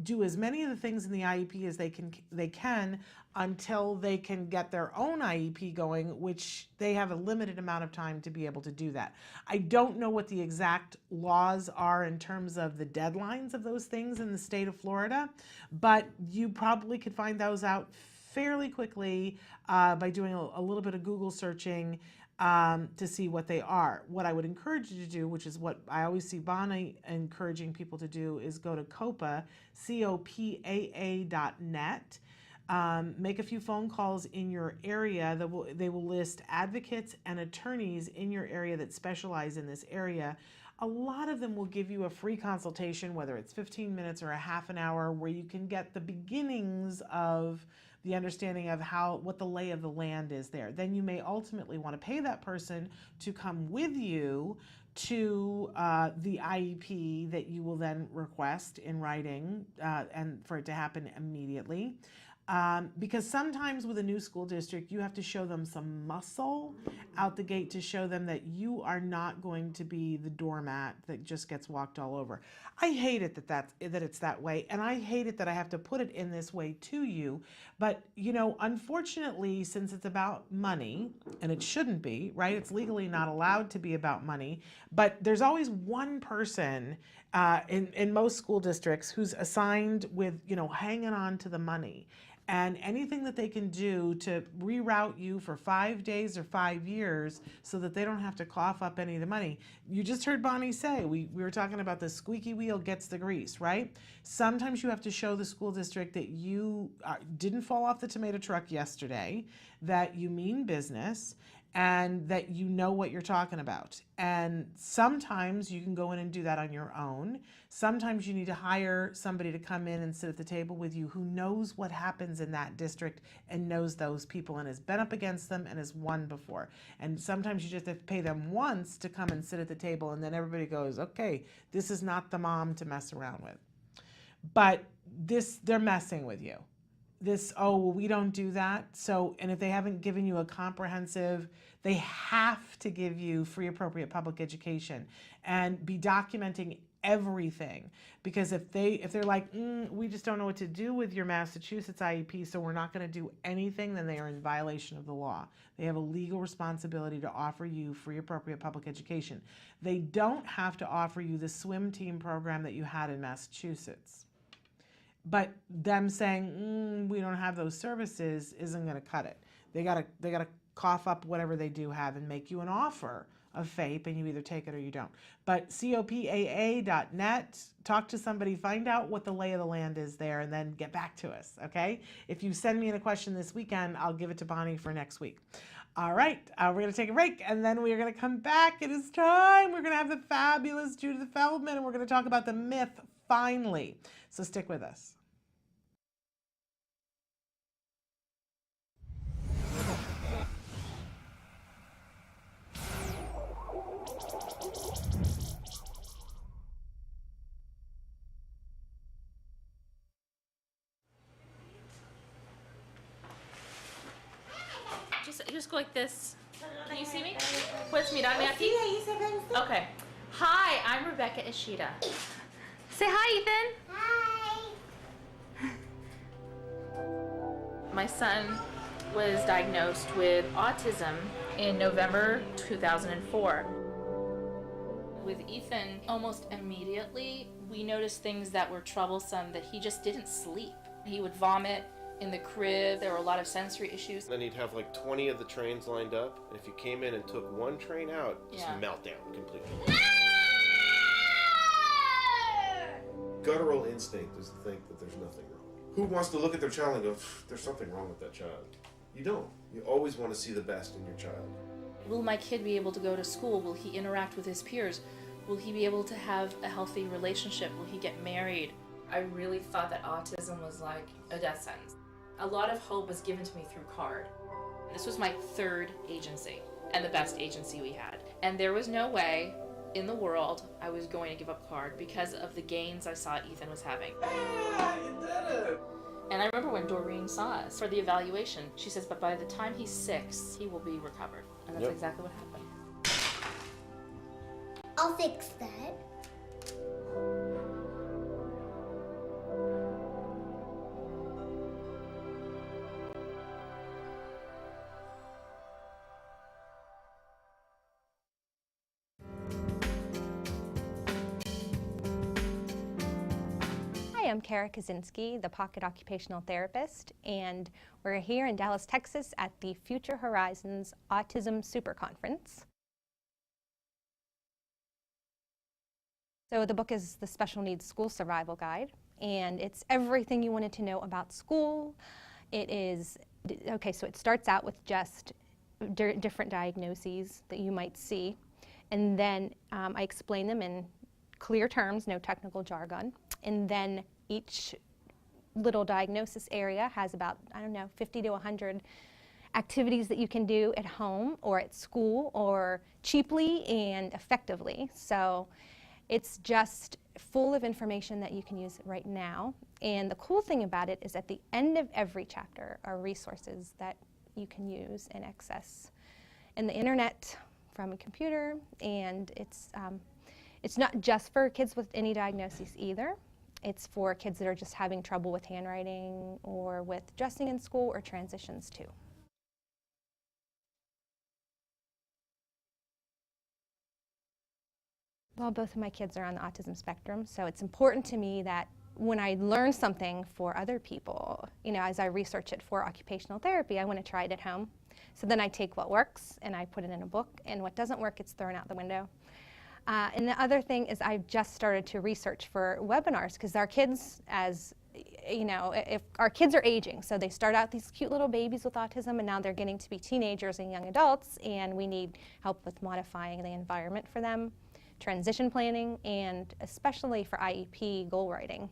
do as many of the things in the IEP as they can until they can get their own IEP going, which they have a limited amount of time to be able to do that. I don't know what the exact laws are in terms of the deadlines of those things in the state of Florida, but you probably could find those out fairly quickly by doing a little bit of Google searching. to see what they are. What I would encourage you to do, which is what I always see Bonnie encouraging people to do, is go to COPA, COPAA.net. Make a few phone calls in your area. They will list advocates and attorneys in your area that specialize in this area. A lot of them will give you a free consultation, whether it's 15 minutes or a half an hour, where you can get the beginnings of the understanding of what the lay of the land is there. Then you may ultimately want to pay that person to come with you to the IEP that you will then request in writing, and for it to happen immediately. Because sometimes with a new school district, you have to show them some muscle out the gate to show them that you are not going to be the doormat that just gets walked all over. I hate it that it's that way, and I hate it that I have to put it in this way to you. But, you know, unfortunately, since it's about money, and it shouldn't be, right? It's legally not allowed to be about money, but there's always one person in most school districts who's assigned with, you know, hanging on to the money. And anything that they can do to reroute you for 5 days or 5 years so that they don't have to cough up any of the money. You just heard Bonnie say, we were talking about the squeaky wheel gets the grease, right? Sometimes you have to show the school district that you didn't fall off the tomato truck yesterday, that you mean business, and that you know what you're talking about. And sometimes you can go in and do that on your own. Sometimes you need to hire somebody to come in and sit at the table with you who knows what happens in that district and knows those people and has been up against them and has won before. And sometimes you just have to pay them once to come and sit at the table, and then everybody goes, okay, this is not the mom to mess around with. But they're messing with you. Oh, well, we don't do that. So, and if they haven't given you a comprehensive, they have to give you free appropriate public education and be documenting everything. Because if they're like, we just don't know what to do with your Massachusetts IEP, so we're not going to do anything, then they are in violation of the law. They have a legal responsibility to offer you free appropriate public education. They don't have to offer you the swim team program that you had in Massachusetts. But them saying we don't have those services isn't going to cut it. They gotta cough up whatever they do have and make you an offer of FAPE, and you either take it or you don't. But COPAA.net, talk to somebody, find out what the lay of the land is there, and then get back to us, okay? If you send me in a question this weekend, I'll give it to Bonnie for next week. All right, we're going to take a break, and then we're going to come back. It is time. We're going to have the fabulous Judith Feldman, and we're going to talk about the myth finally. So stick with us. Just go like this. Can you see me? Puedes mirarme aquí? Okay. Hi, I'm Rebecca Ishida. Say hi, Ethan. Hi. My son was diagnosed with autism in November 2004. With Ethan, almost immediately, we noticed things that were troublesome, that he just didn't sleep. He would vomit in the crib. There were a lot of sensory issues. Then he'd have like 20 of the trains lined up, and if you came in and took one train out, just meltdown completely. Guttural instinct is to think that there's nothing wrong. Who wants to look at their child and go, there's something wrong with that child? You don't. You always want to see the best in your child. Will my kid be able to go to school? Will he interact with his peers? Will he be able to have a healthy relationship? Will he get married? I really thought that autism was like a death sentence. A lot of hope was given to me through CARD. This was my third agency and the best agency we had. And there was no way in the world I was going to give up CARD because of the gains I saw Ethan was having. Yeah, you did it! And I remember when Doreen saw us for the evaluation, she says, but by the time he's 6, he will be recovered. And that's exactly what happened. I'll fix that. I'm Kara Kaczynski, the Pocket Occupational Therapist, and we're here in Dallas, Texas at the Future Horizons Autism Super Conference. So the book is the Special Needs School Survival Guide, and it's everything you wanted to know about school. It is, okay, so it starts out with just different diagnoses that you might see, and then I explain them in clear terms, no technical jargon, and then each little diagnosis area has about, 50 to 100 activities that you can do at home or at school or cheaply and effectively. So it's just full of information that you can use right now. And the cool thing about it is at the end of every chapter are resources that you can use and access in the internet from a computer. And it's not just for kids with any diagnoses either. It's for kids that are just having trouble with handwriting or with dressing in school or transitions too. Well, both of my kids are on the autism spectrum, so it's important to me that when I learn something for other people, as I research it for occupational therapy, I want to try it at home. So then I take what works and I put it in a book, and what doesn't work, it's thrown out the window. And the other thing is I've just started to research for webinars, because our kids, if our kids are aging, so they start out these cute little babies with autism, and now they're getting to be teenagers and young adults, and we need help with modifying the environment for them, transition planning, and especially for IEP goal writing,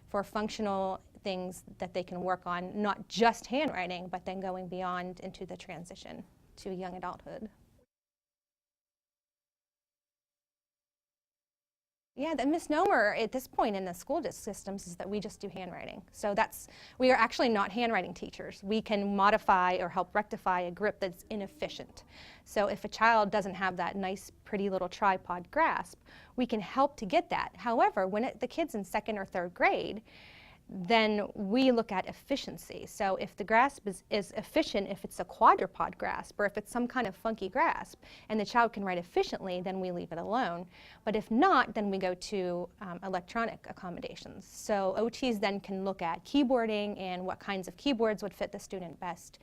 for functional things that they can work on, not just handwriting, but then going beyond into the transition to young adulthood. Yeah, the misnomer at this point in the school systems is that we just do handwriting. So we are actually not handwriting teachers. We can modify or help rectify a grip that's inefficient. So if a child doesn't have that nice, pretty little tripod grasp, we can help to get that. However, when the kid's in 2nd or 3rd grade, then we look at efficiency. So if the grasp is efficient, if it's a quadrupod grasp, or if it's some kind of funky grasp, and the child can write efficiently, then we leave it alone. But if not, then we go to electronic accommodations. So OTs then can look at keyboarding and what kinds of keyboards would fit the student best.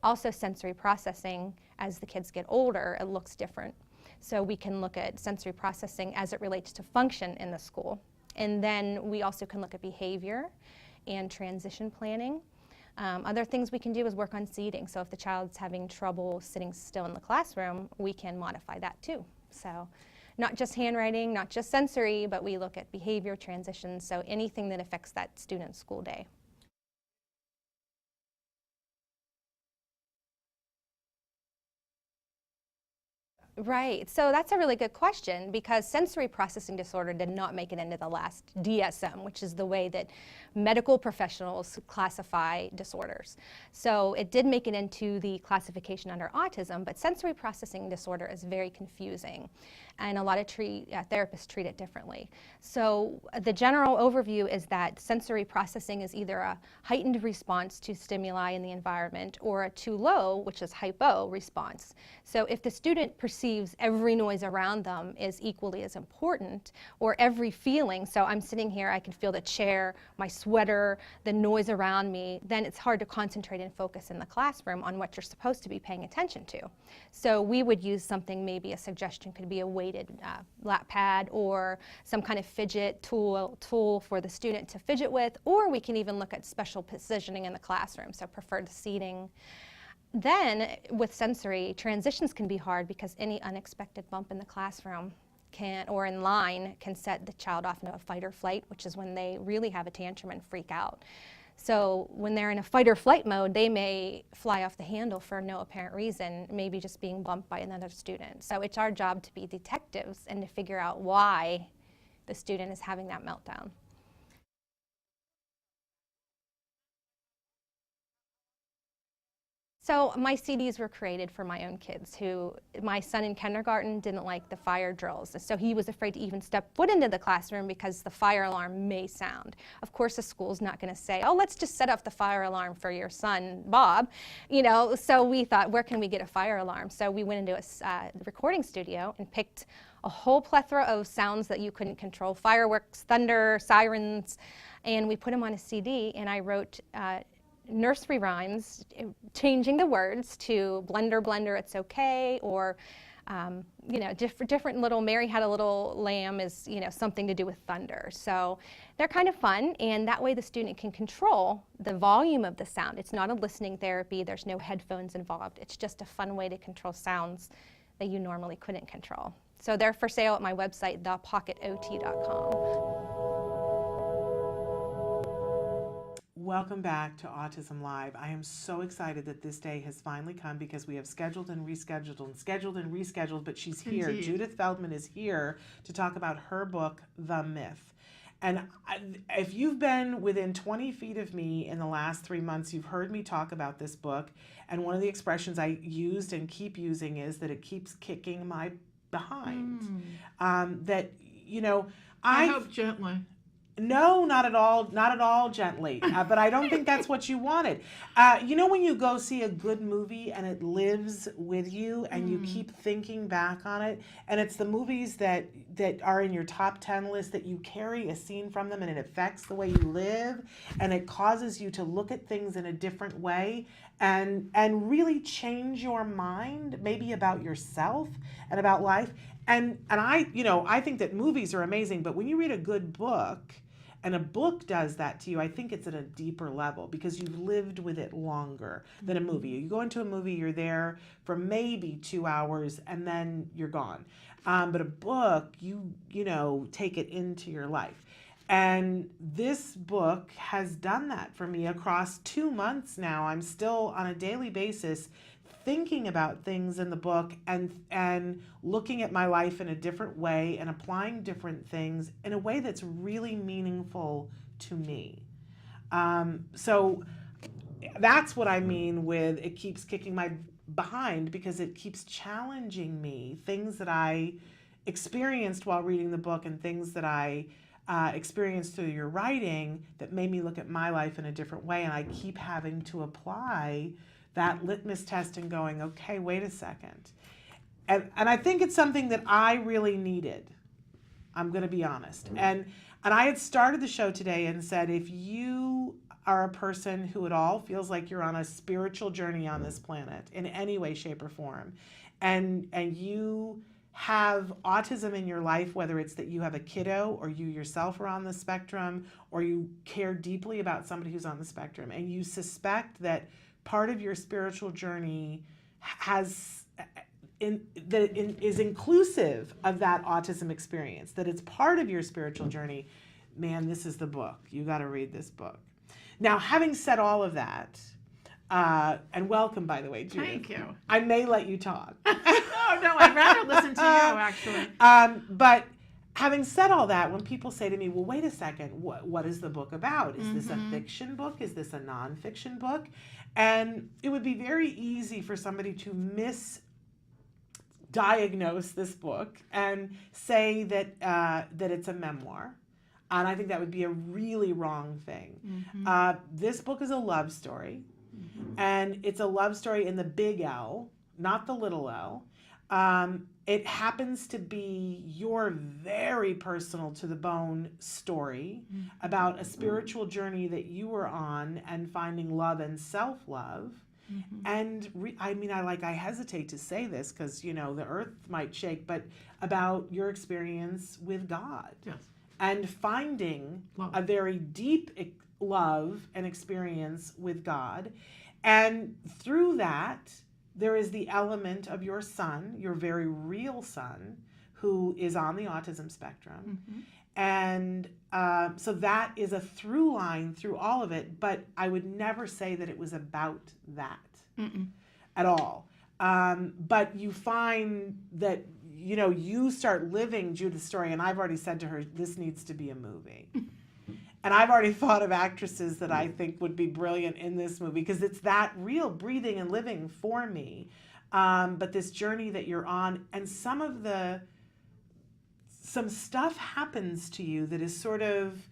Also sensory processing, as the kids get older, it looks different. So we can look at sensory processing as it relates to function in the school. And then we also can look at behavior and transition planning. Other things we can do is work on seating. So if the child's having trouble sitting still in the classroom, we can modify that too. So not just handwriting, not just sensory, but we look at behavior, transitions, so anything that affects that student's school day. Right, so that's a really good question, because sensory processing disorder did not make it into the last DSM, which is the way that medical professionals classify disorders. So it did make it into the classification under autism, but sensory processing disorder is very confusing, and a lot of therapists treat it differently. So the general overview is that sensory processing is either a heightened response to stimuli in the environment or a too low, which is hypo, response. So if the student perceives every noise around them is equally as important, or every feeling, so I'm sitting here, I can feel the chair, my sweater, the noise around me, then it's hard to concentrate and focus in the classroom on what you're supposed to be paying attention to. So we would use something, maybe a suggestion could be a weighted lap pad or some kind of fidget tool for the student to fidget with, or we can even look at special positioning in the classroom, so preferred seating. Then with sensory, transitions can be hard because any unexpected bump in the classroom or in line can set the child off into a fight or flight, which is when they really have a tantrum and freak out. So when they're in a fight or flight mode, they may fly off the handle for no apparent reason, maybe just being bumped by another student. So it's our job to be detectives and to figure out why the student is having that meltdown. So my CDs were created for my own kids my son in kindergarten didn't like the fire drills. So he was afraid to even step foot into the classroom because the fire alarm may sound. Of course, the school's not going to say, oh, let's just set off the fire alarm for your son, Bob. So we thought, where can we get a fire alarm? So we went into a recording studio and picked a whole plethora of sounds that you couldn't control, fireworks, thunder, sirens, And we put them on a CD, and I wrote nursery rhymes, changing the words to "Blender, blender, it's okay," or you know, different little, Mary had a little lamb is, you know, something to do with thunder. So they're kind of fun, and that way the student can control the volume of the sound. It's not a listening therapy, there's no headphones involved. It's just a fun way to control sounds that you normally couldn't control. So they're for sale at my website, thepocketot.com. Welcome back to Autism Live. I am so excited that this day has finally come because we have scheduled and rescheduled, but she's here. Indeed. Judith Feldman is here to talk about her book, The Myth. And if you've been within 20 feet of me in the last 3 months, you've heard me talk about this book. And one of the expressions I used and keep using is that it keeps kicking my behind. That, you know, I hope gently. No, not at all gently. But I don't think that's what you wanted. You know when you go see a good movie and it lives with you and you keep thinking back on it, and it's the movies that are in your top 10 list that you carry a scene from them and it affects the way you live and it causes you to look at things in a different way and really change your mind maybe about yourself and about life. And I think that movies are amazing, but when you read a good book, and a book does that to you, I think it's at a deeper level because you've lived with it longer than a movie. You go into a movie, you're there for maybe 2 hours, and then you're gone. But a book, you take it into your life. And this book has done that for me across 2 months now. I'm still on a daily basis thinking about things in the book and looking at my life in a different way and applying different things in a way that's really meaningful to me. So that's what I mean with it keeps kicking my behind, because it keeps challenging me, things that I experienced while reading the book and things that I experienced through your writing that made me look at my life in a different way. And I keep having to apply that litmus test and going, okay, wait a second. And I think it's something that I really needed. I'm going to be honest. And I had started the show today and said, if you are a person who at all feels like you're on a spiritual journey on this planet in any way, shape, or form, and you have autism in your life, whether it's that you have a kiddo or you yourself are on the spectrum, or you care deeply about somebody who's on the spectrum, and you suspect that part of your spiritual journey is inclusive of that autism experience, that it's part of your spiritual journey, man, this is the book. You got to read this book. Now, having said all of that, and welcome, by the way, Judith. Thank you. I may let you talk. No, I'd rather listen to you, actually. But having said all that, when people say to me, well, wait a second, what is the book about? Is this a fiction book? Is this a nonfiction book? And it would be very easy for somebody to misdiagnose this book and say that it's a memoir. And I think that would be a really wrong thing. This book is a love story. And it's a love story in the big L, not the little L. It happens to be your very personal to the bone story about a spiritual journey that you were on and finding love and self-love. And I hesitate to say this because, the earth might shake, but about your experience with God. Yes. And finding a very deep love and experience with God. And through that, there is the element of your son, your very real son, who is on the autism spectrum. And so that is a through line through all of it, but I would never say that it was about that at all. But you find that, you start living Judith's story, and I've already said to her, this needs to be a movie. And I've already thought of actresses that I think would be brilliant in this movie because it's that real breathing and living for me. But this journey that you're on, and some stuff happens to you that is sort of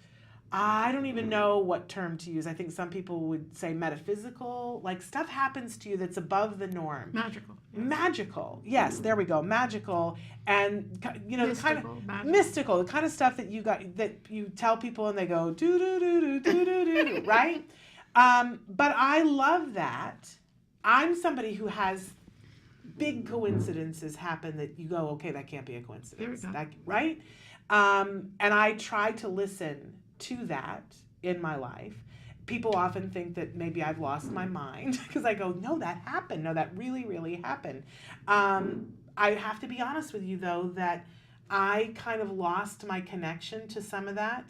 I don't even know what term to use. I think some people would say metaphysical. Like stuff happens to you that's above the norm. Magical. Magical. Yes, there we go. Magical. And you know, Mystical, the kind of magical. mystical, the kind of stuff that you tell people and they go do do do do do do do, right? But I love that. I'm somebody who has big coincidences happen that you go, okay, that can't be a coincidence. There we go. That, right? And I try to listen to that in my life. People often think that maybe I've lost my mind because I go, no, that happened. No, that really, really happened. I have to be honest with you, though, that I kind of lost my connection to some of that.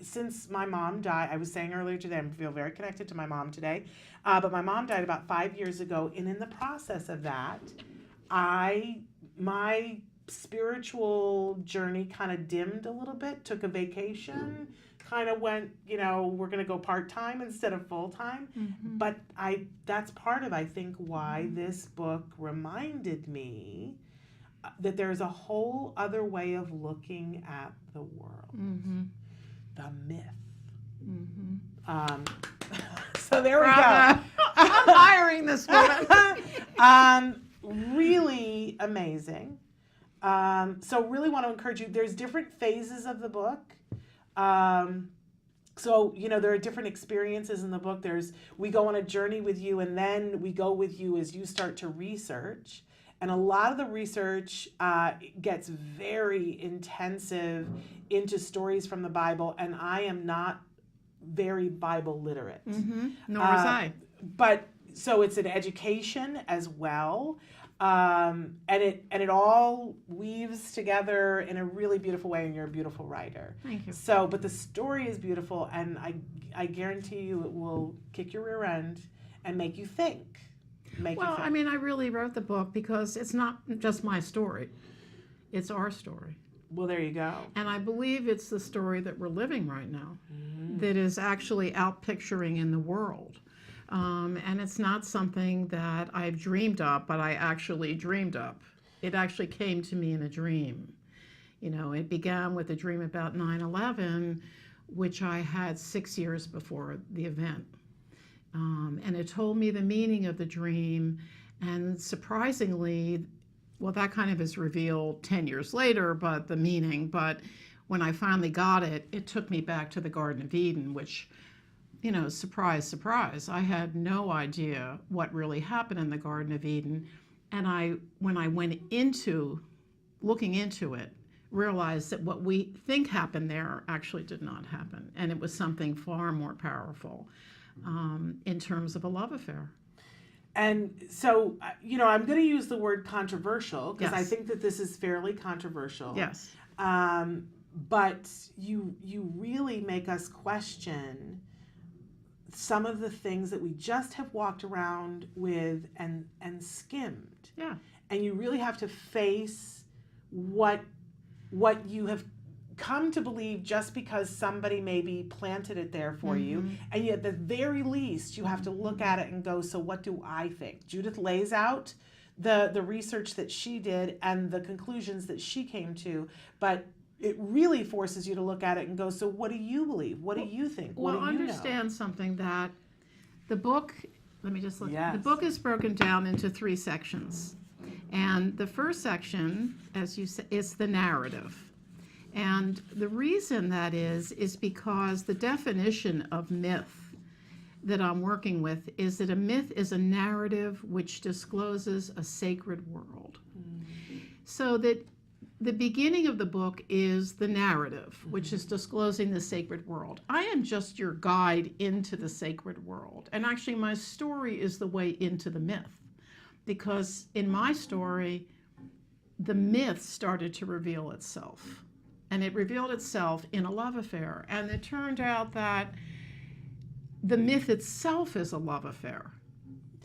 Since my mom died, I was saying earlier today, I feel very connected to my mom today, but my mom died about 5 years ago, and in the process of that, my spiritual journey kind of dimmed a little bit, took a vacation, kind of went, you know, we're going to go part-time instead of full-time. Mm-hmm. But that's part of, I think, why this book reminded me that there's a whole other way of looking at the world. Mm-hmm. The myth. Mm-hmm. So there we Bravo. go. I'm hiring this woman. Really amazing. So really want to encourage you. There's different phases of the book. So, you know, there are different experiences in the book. We go on a journey with you, and then we go with you as you start to research. And a lot of the research gets very intensive into stories from the Bible, and I am not very Bible literate. Mm-hmm. Nor was I. But so it's an education as well. And it all weaves together in a really beautiful way, and you're a beautiful writer. Thank you. So, but the story is beautiful, and I guarantee you it will kick your rear end and make you think. I mean, I really wrote the book because it's not just my story. It's our story. Well, there you go. And I believe it's the story that we're living right now that is actually outpicturing in the world. And it's not something that I've dreamed up, but I actually dreamed up. It actually came to me in a dream. You know, it began with a dream about 9/11, which I had 6 years before the event. And it told me the meaning of the dream. And surprisingly, well, that kind of is revealed 10 years later, but the meaning. But when I finally got it, it took me back to the Garden of Eden, which, you know, surprise, surprise. I had no idea what really happened in the Garden of Eden. And when I went into looking into it, realized that what we think happened there actually did not happen. And it was something far more powerful in terms of a love affair. And so, you know, I'm going to use the word controversial because I Yes. think that this is fairly controversial. Yes. But you really make us question some of the things that we just have walked around with and skimmed. Yeah. And you really have to face what you have come to believe just because somebody maybe planted it there for you. And yet at the very least, you have to look at it and go, so what do I think? Judith lays out the research that she did and the conclusions that she came to, but it really forces you to look at it and go, so what do you believe? What do you think? What Well, do you understand something that the book, let me just look. Yes. The book is broken down into 3 sections. And the first section, as you said, is the narrative. And the reason that is because the definition of myth that I'm working with is that a myth is a narrative which discloses a sacred world. So that the beginning of the book is the narrative, which is disclosing the sacred world. I am just your guide into the sacred world. And actually, my story is the way into the myth. Because in my story, the myth started to reveal itself. And it revealed itself in a love affair. And it turned out that the myth itself is a love affair.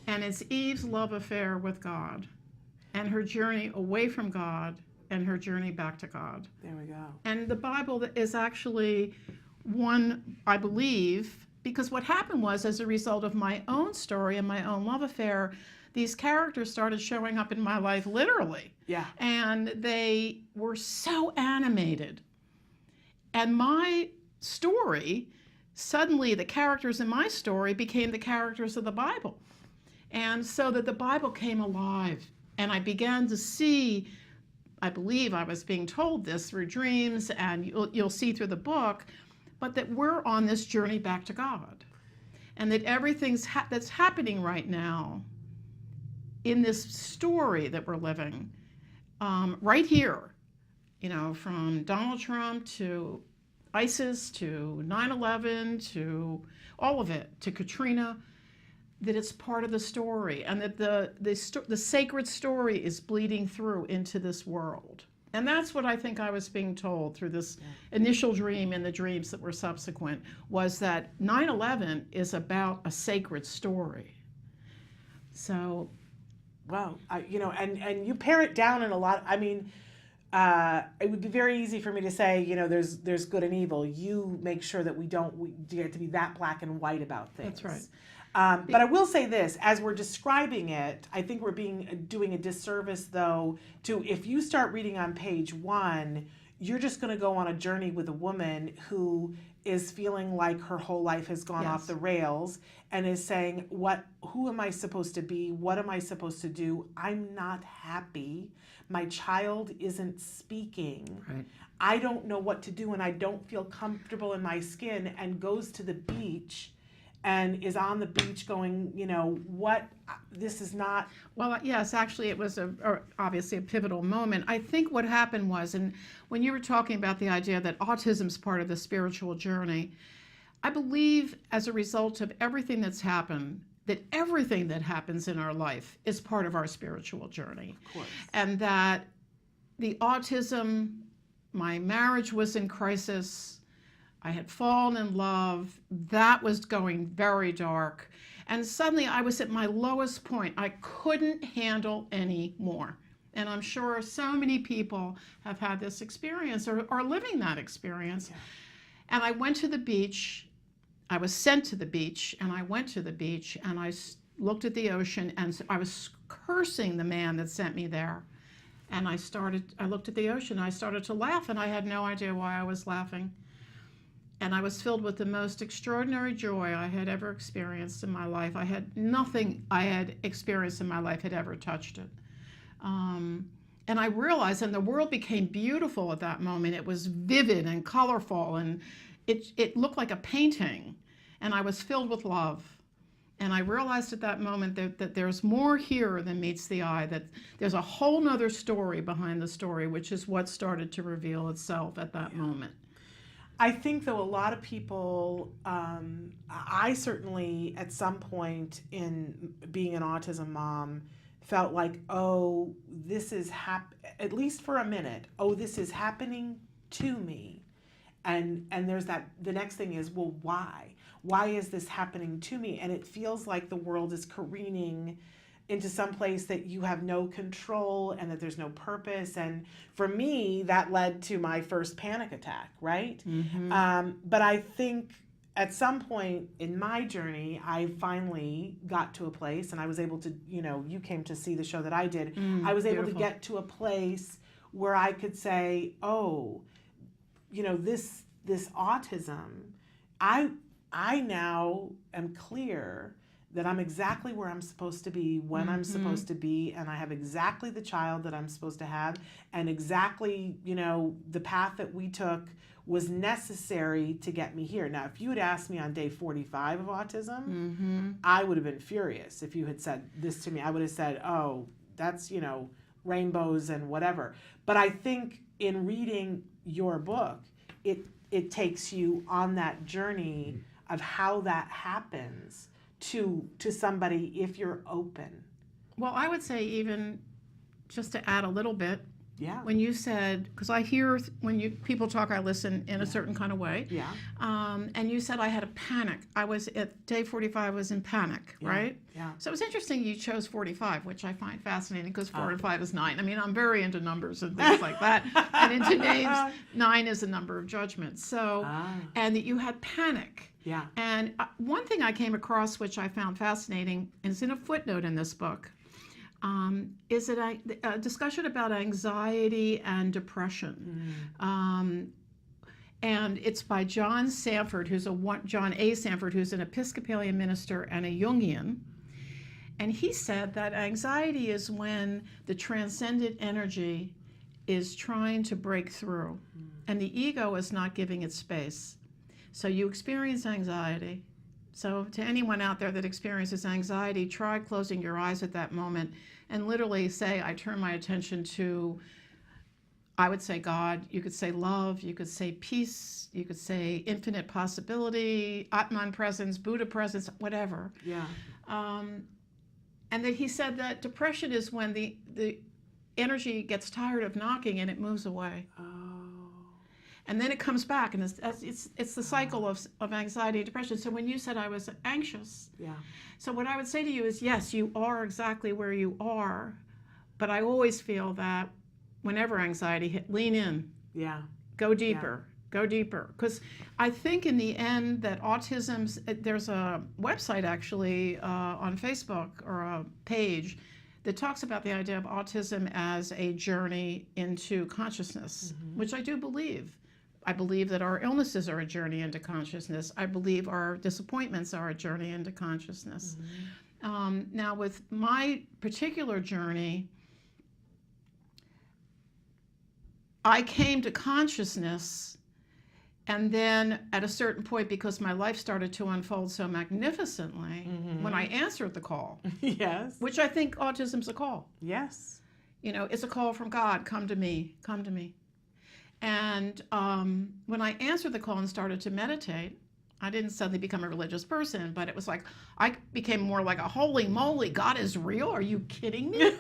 And it's Eve's love affair with God and her journey away from God and her journey back to God. There we go. And the Bible is actually one, I believe, because what happened was, as a result of my own story and my own love affair, these characters started showing up in my life literally. Yeah. And they were so animated. And my story, suddenly the characters in my story became the characters of the Bible. And so that the Bible came alive. And I began to see, I believe I was being told this through dreams, and you'll see through the book, but that we're on this journey back to God. And that everything that's happening right now in this story that we're living, right here, you know, from Donald Trump to ISIS to 9/11 to all of it, to Katrina, that it's part of the story, and that the sacred story is bleeding through into this world. And that's what I think I was being told through this initial dream and the dreams that were subsequent, was that 9/11 is about a sacred story. So, wow, you know, and you pare it down in a lot. I mean, it would be very easy for me to say, you know, there's good and evil. You make sure that we get to be that black and white about things. That's right. But I will say this, as we're describing it, I think we're doing a disservice, though, to if you start reading on page 1, you're just going to go on a journey with a woman who is feeling like her whole life has gone off the rails and is saying, who am I supposed to be? What am I supposed to do? I'm not happy. My child isn't speaking. Right. I don't know what to do, and I don't feel comfortable in my skin, and goes to the beach and is on the beach going, you know, this is not. Well, yes, actually it was obviously a pivotal moment. I think what happened was, and when you were talking about the idea that autism is part of the spiritual journey, I believe as a result of everything that's happened, that everything that happens in our life is part of our spiritual journey. Of course. And that the autism, my marriage was in crisis, I had fallen in love, that was going very dark. And suddenly I was at my lowest point. I couldn't handle any more. And I'm sure so many people have had this experience or are living that experience. Yeah. And I went to the beach. I was sent to the beach, and I went to the beach, and I looked at the ocean, and I was cursing the man that sent me there. And I looked at the ocean, and I started to laugh, and I had no idea why I was laughing. And I was filled with the most extraordinary joy I had ever experienced in my life. Nothing I had experienced in my life had ever touched it. And I realized, and the world became beautiful at that moment. It was vivid and colorful, and it looked like a painting. And I was filled with love. And I realized at that moment that there's more here than meets the eye, that there's a whole nother story behind the story, which is what started to reveal itself at that moment. I think, though, a lot of people, I certainly at some point in being an autism mom felt like, oh, this is at least for a minute, oh, this is happening to me. And there's the next thing is, well, why? Why is this happening to me? And it feels like the world is careening into some place that you have no control and that there's no purpose. And for me, that led to my first panic attack, right? Mm-hmm. But I think at some point in my journey, I finally got to a place, and I was able to, you came to see the show that I did. I was able to get to a place where I could say, oh, this autism, I now am clear that I'm exactly where I'm supposed to be, when I'm supposed to be, and I have exactly the child that I'm supposed to have, and exactly, the path that we took was necessary to get me here. Now, if you had asked me on day 45 of autism, I would have been furious. If you had said this to me, I would have said, oh, that's, rainbows and whatever. But I think in reading your book, it takes you on that journey of how that happens to somebody if you're open. Well, I would say, even just to add a little bit, yeah. When you said, because I hear when people talk, I listen in a certain kind of way. Yeah. And you said I had a panic. I was at day 45. I was in panic, right? Yeah. So it was interesting you chose 45, which I find fascinating, because 45 is 9. I mean, I'm very into numbers and things like that. And in today's 9 is a number of judgment. So, and that you had panic. Yeah. And one thing I came across, which I found fascinating, and it's in a footnote in this book, is it a discussion about anxiety and depression. And it's by John Sanford, John A. Sanford, who's an Episcopalian minister and a Jungian. And he said that anxiety is when the transcendent energy is trying to break through, and the ego is not giving it space. So you experience anxiety. So to anyone out there that experiences anxiety, try closing your eyes at that moment and literally say, I turn my attention to, I would say God, you could say love, you could say peace, you could say infinite possibility, Atman presence, Buddha presence, whatever. Yeah. And then he said that depression is when the energy gets tired of knocking and it moves away. Oh. And then it comes back, and it's the cycle of anxiety and depression. So when you said I was anxious, yeah. So what I would say to you is, yes, you are exactly where you are, but I always feel that whenever anxiety hit, lean in. Yeah. Go deeper. Yeah. Go deeper. Because I think in the end that autism's, there's a website actually on Facebook or a page that talks about the idea of autism as a journey into consciousness, which I do believe. I believe that our illnesses are a journey into consciousness. I believe our disappointments are a journey into consciousness. Now with my particular journey, I came to consciousness, and then at a certain point, because my life started to unfold so magnificently, when I answered the call, yes, which I think autism's a call. Yes. You know, it's a call from God, come to me, come to me. And when I answered the call and started to meditate, I didn't suddenly become a religious person, but it was like, I became more like a holy moly, God is real? Are you kidding me?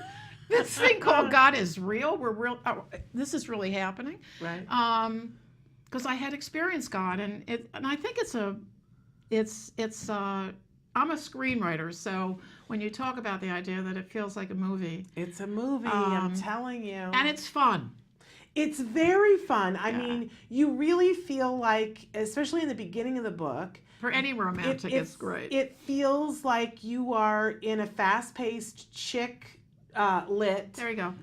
This thing called God is real? We're real. This is really happening. Right. Because I had experienced God, and I think I'm a screenwriter, so when you talk about the idea that it feels like a movie. It's a movie, I'm telling you. And it's fun. It's very fun. I mean, you really feel like, especially in the beginning of the book. For any romantic, it's great. It feels like you are in a fast-paced chick lit there you go.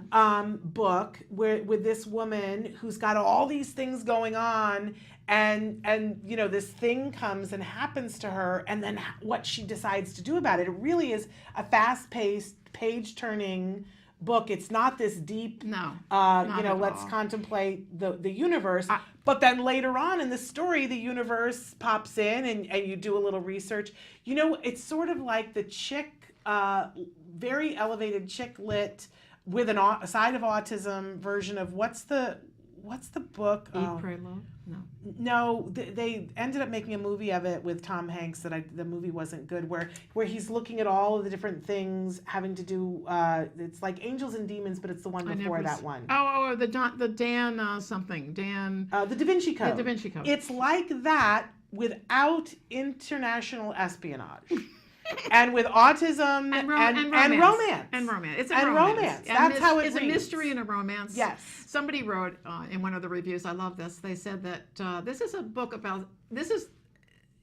Book with this woman who's got all these things going on, and you know, this thing comes and happens to her, and then what she decides to do about it. It really is a fast-paced, page-turning book. It's not this deep, let's contemplate the universe. But then later on in the story, the universe pops in, and you do a little research. You know, it's sort of like the chick, very elevated chick lit with a side of autism version of what's the book? Eat, Pray, Love? No, they ended up making a movie of it with Tom Hanks the movie wasn't good, where he's looking at all of the different things having to do, it's like Angels and Demons, but it's the one before that one. The Dan something. Dan. The Da Vinci Code. The Da Vinci Code. It's like that without international espionage. And with autism and romance. And romance. It's a and romance. That's how it It's reads. a mystery and a romance. Yes. Somebody wrote in one of the reviews, I love this, they said that this is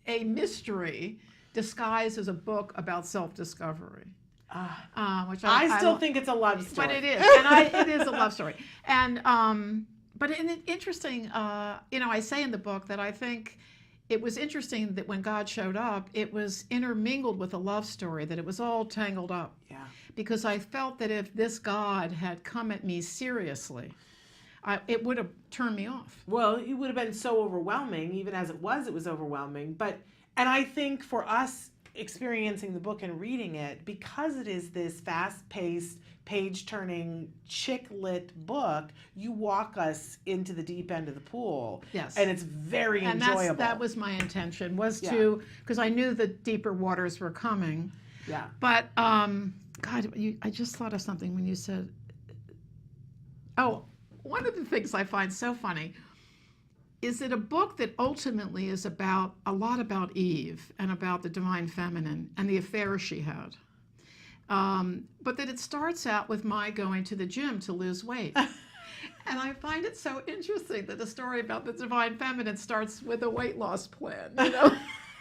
a mystery disguised as a book about self-discovery. Which I still think it's a love story. But it is. And it is a love story. And, but interesting, I say in the book that I think it was interesting that when God showed up, it was intermingled with a love story, that it was all tangled up. Yeah. Because I felt that if this God had come at me seriously, it would have turned me off. Well, it would have been so overwhelming. Even as it was overwhelming. And I think for us experiencing the book and reading it, because it is this fast-paced, page-turning, chick-lit book, you walk us into the deep end of the pool. Yes. And it's very enjoyable. That was my intention, because I knew the deeper waters were coming. Yeah. But, God, I just thought of something when you said, one of the things I find so funny is that a book that ultimately is a lot about Eve and about the divine feminine and the affair she had. But that it starts out with my going to the gym to lose weight. And I find it so interesting that the story about the divine feminine starts with a weight loss plan. You know?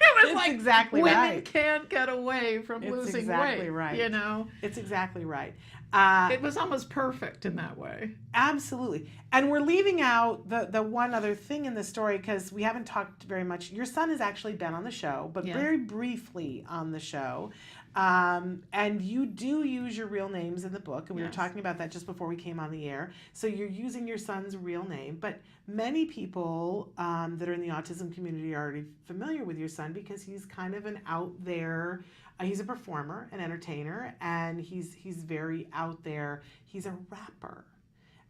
It was like exactly women right. can't get away from losing exactly weight. Right. You know? It's exactly right. It was almost perfect in that way. Absolutely. And we're leaving out the one other thing in the story because we haven't talked very much. Your son has actually been on the show, but very briefly on the show. And you do use your real names in the book, and we were talking about that just before we came on the air. So you're using your son's real name, but many people that are in the autism community are already familiar with your son because he's kind of an out there. He's a performer, an entertainer, and he's very out there. He's a rapper.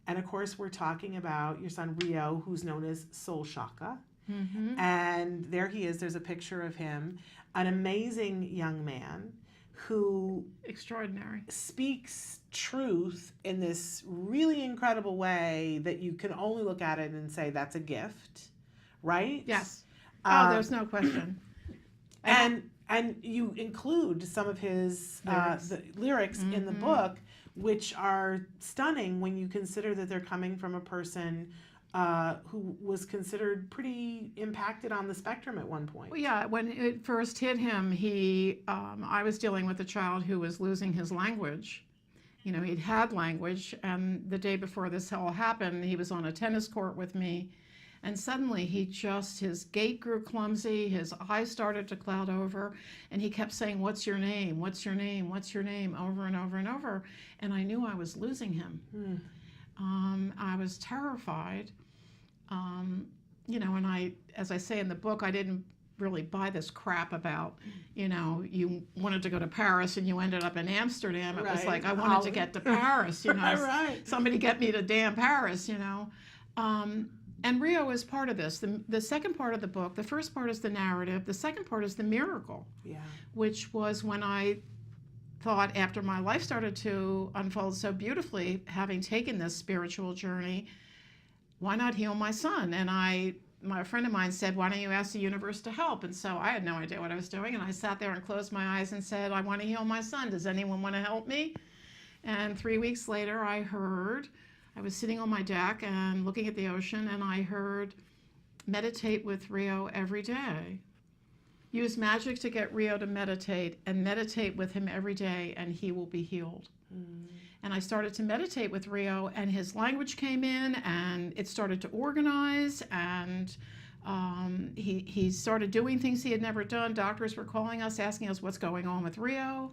And of course, we're talking about your son Rio, who's known as Soul Shaka. Mm-hmm. And there he is. There's a picture of him, an amazing young man who extraordinary speaks truth in this really incredible way that you can only look at it and say that's a gift, right? Yes. There's no question. And you include some of his lyrics in the book, which are stunning when you consider that they're coming from a person who was considered pretty impacted on the spectrum at one point. Well, yeah, when it first hit him, I was dealing with a child who was losing his language. You know, he'd had language, and the day before this all happened, he was on a tennis court with me, and suddenly his gait grew clumsy, his eyes started to cloud over, and he kept saying, "What's your name? What's your name? What's your name?" over and over and over, and I knew I was losing him. I was terrified. You know, and as I say in the book, I didn't really buy this crap about, you know, you wanted to go to Paris and you ended up in Amsterdam. It was like, I wanted to get to Paris, you know, somebody get me to damn Paris, you know. And Rio is part of this. The second part of the book, the first part is the narrative, the second part is the miracle, which was when I thought, after my life started to unfold so beautifully, having taken this spiritual journey, why not heal my son? And my friend of mine said, why don't you ask the universe to help? And so I had no idea what I was doing, and I sat there and closed my eyes and said, I want to heal my son. Does anyone want to help me? And 3 weeks later, I was sitting on my deck and looking at the ocean, and I heard, meditate with Rio every day. Use magic to get Rio to meditate, and meditate with him every day, and he will be healed. And I started to meditate with Rio, and his language came in, and it started to organize, and he started doing things he had never done. Doctors were calling us, asking us what's going on with Rio.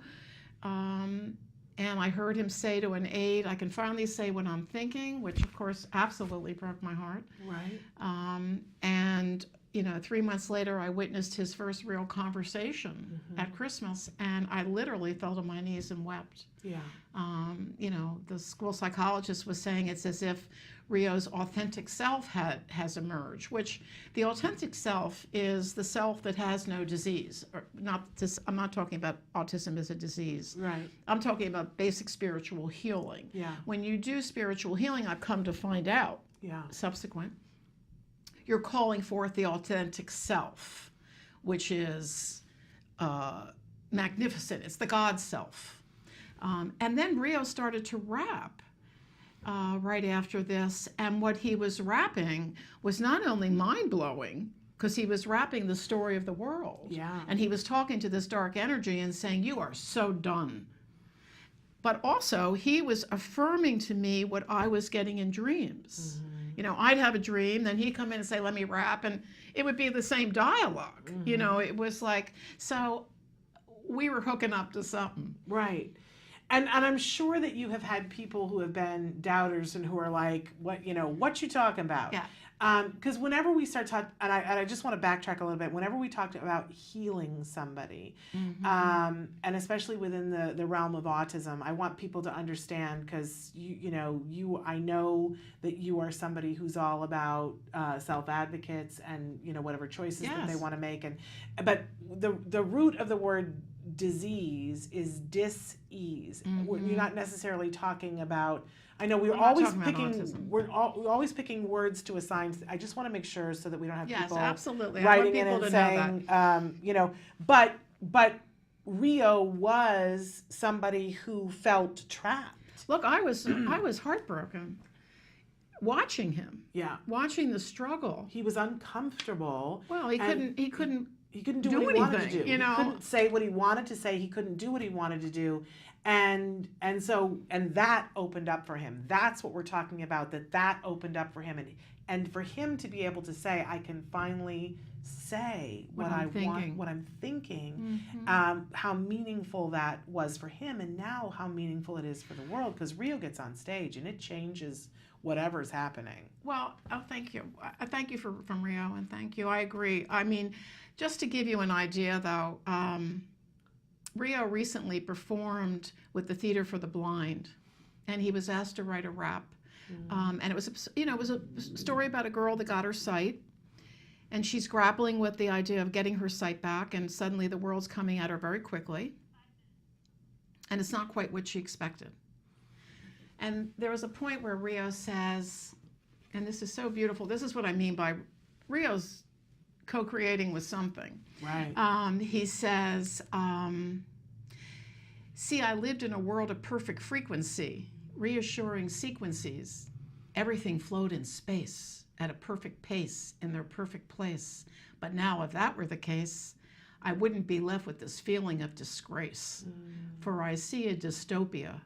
And I heard him say to an aide, I can finally say what I'm thinking, which of course absolutely broke my heart. Right. And you know, 3 months later, I witnessed his first real conversation at Christmas, and I literally fell to my knees and wept. Yeah. You know, the school psychologist was saying it's as if Rio's authentic self has emerged, which the authentic self is the self that has no disease. I'm not talking about autism as a disease. Right. I'm talking about basic spiritual healing. Yeah. When you do spiritual healing, I've come to find out, subsequent, you're calling forth the authentic self, which is magnificent. It's the God self. And then Rio started to rap right after this, and what he was rapping was not only mind-blowing, because he was rapping the story of the world. Yeah. And he was talking to this dark energy and saying, you are so done. But also, he was affirming to me what I was getting in dreams. You know, I'd have a dream, then he'd come in and say, let me rap, and it would be the same dialogue. You know, it was like, so we were hooking up to something. Right. And I'm sure that you have had people who have been doubters and who are like, what you talking about? Yeah. Because whenever we start talking, and I just want to backtrack a little bit, whenever we talked about healing somebody, and especially within the realm of autism, I want people to understand, because I know that you are somebody who's all about self-advocates and whatever choices that they want to make, but the root of the word disease is dis-ease. You're not necessarily talking about. I know we're always picking words to assign. I just want to make sure so that we don't have people absolutely. writing in and saying, but Rio was somebody who felt trapped. Look, I was heartbroken watching him. Yeah, watching the struggle. He was uncomfortable. Well, he couldn't He couldn't do what he wanted to do. You know? He couldn't say what he wanted to say. He couldn't do what he wanted to do. And that opened up for him. That's what we're talking about, that opened up for him. And for him to be able to say, I can finally say what I want, what I'm thinking, how meaningful that was for him, and now how meaningful it is for the world, because Rio gets on stage and it changes whatever's happening. Well, thank you. Thank you from Rio, and thank you. I agree. I mean, just to give you an idea, though, Rio recently performed with the Theater for the Blind, and he was asked to write a rap. And it was, it was a story about a girl that got her sight, and she's grappling with the idea of getting her sight back, and suddenly the world's coming at her very quickly, and it's not quite what she expected. And there was a point where Rio says, and this is so beautiful, this is what I mean by Rio's co-creating with something. Right. He says, see, I lived in a world of perfect frequency, reassuring sequences. Everything flowed in space at a perfect pace in their perfect place. But now, if that were the case, I wouldn't be left with this feeling of disgrace. For I see a dystopia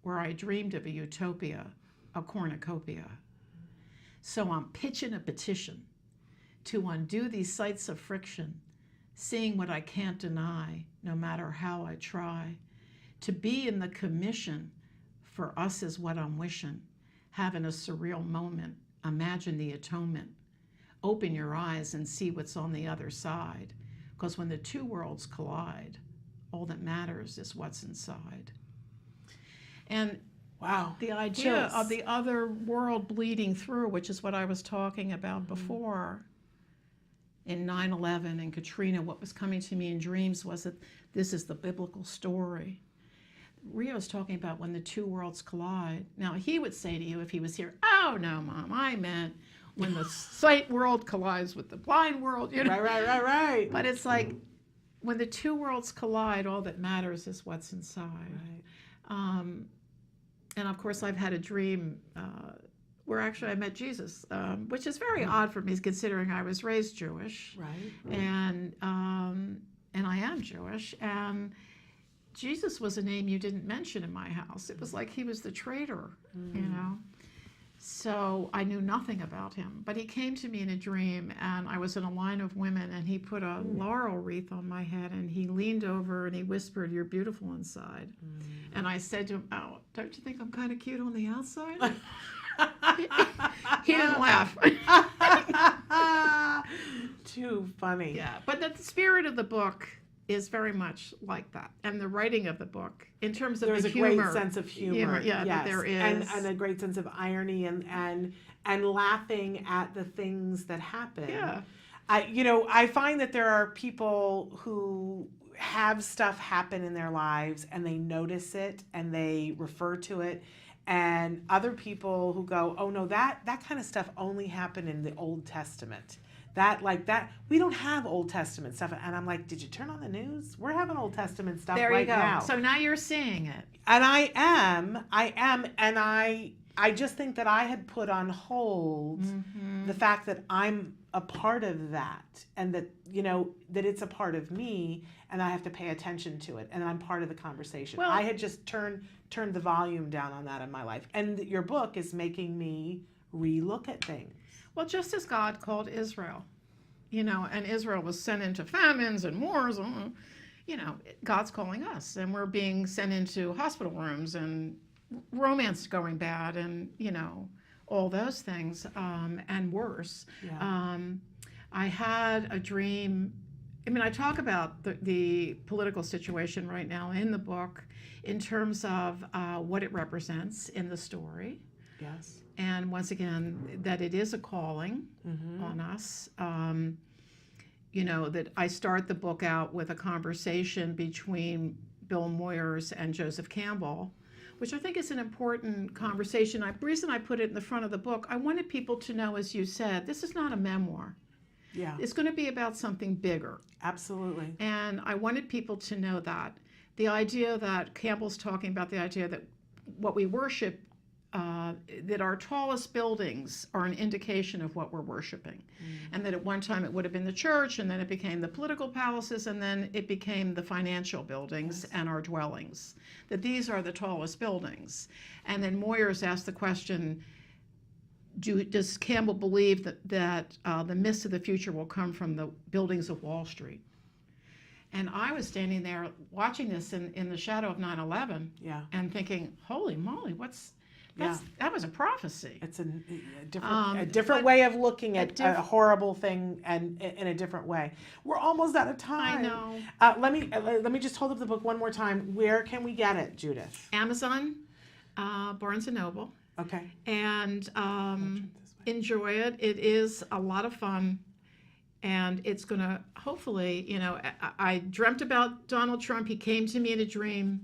where I dreamed of a utopia, a cornucopia. So I'm pitching a petition to undo these sites of friction, seeing what I can't deny, no matter how I try. To be in the commission for us is what I'm wishing, having a surreal moment, imagine the atonement. Open your eyes and see what's on the other side, because when the two worlds collide, all that matters is what's inside. And wow, the idea of the other world bleeding through, which is what I was talking about before, in 9/11 and Katrina, what was coming to me in dreams was that this is the biblical story. Rio's talking about when the two worlds collide. Now, he would say to you if he was here, oh, no, Mom, I meant when the sight world collides with the blind world. You know? Right. But it's like when the two worlds collide, all that matters is what's inside. Right. And, of course, I've had a dream where actually I met Jesus, which is very odd for me considering I was raised Jewish. Right. And I am Jewish. And Jesus was a name you didn't mention in my house. It was like he was the traitor, you know. So I knew nothing about him. But he came to me in a dream, and I was in a line of women, and he put a laurel wreath on my head, and he leaned over and he whispered, "You're beautiful inside." And I said to him, "Oh, don't you think I'm kind of cute on the outside?" He didn't laugh. Too funny. Yeah, but the spirit of the book is very much like that, and the writing of the book in terms of there's the a humor, great sense of humor. Yeah, yes. that there is, and a great sense of irony and laughing at the things that happen. Yeah. I find that there are people who have stuff happen in their lives and they notice it and they refer to it, and other people who go, oh no, that kind of stuff only happened in the Old Testament. That we don't have Old Testament stuff. And I'm like, did you turn on the news? We're having Old Testament stuff there right you go. now. So now you're seeing it. And I am, and I just think that I had put on hold the fact that I'm a part of that, and that, that it's a part of me, and I have to pay attention to it, and I'm part of the conversation. Well, I had just turned the volume down on that in my life. And your book is making me relook at things. Well, just as God called Israel, and Israel was sent into famines and wars, God's calling us, and we're being sent into hospital rooms and romance going bad and, all those things, and worse. Yeah. I had a dream. I talk about the political situation right now in the book in terms of what it represents in the story. Yes. And once again, that it is a calling on us. That I start the book out with a conversation between Bill Moyers and Joseph Campbell, which I think is an important conversation. The reason I put it in the front of the book, I wanted people to know, as you said, this is not a memoir. Yeah. It's going to be about something bigger. Absolutely. And I wanted people to know that. The idea that Campbell's talking about, the idea that what we worship that our tallest buildings are an indication of what we're worshiping. And that at one time it would have been the church, and then it became the political palaces, and then it became the financial buildings and our dwellings. That these are the tallest buildings. And then Moyers asked the question, does Campbell believe that the myths of the future will come from the buildings of Wall Street? And I was standing there watching this in the shadow of 9/11 and thinking, holy moly, that was a prophecy. It's a different way of looking at a horrible thing, and in a different way. We're almost out of time. I know. Let me just hold up the book one more time. Where can we get it, Judith? Amazon, Barnes & Noble. Okay. And enjoy it. It is a lot of fun. And it's going to hopefully, I dreamt about Donald Trump. He came to me in a dream.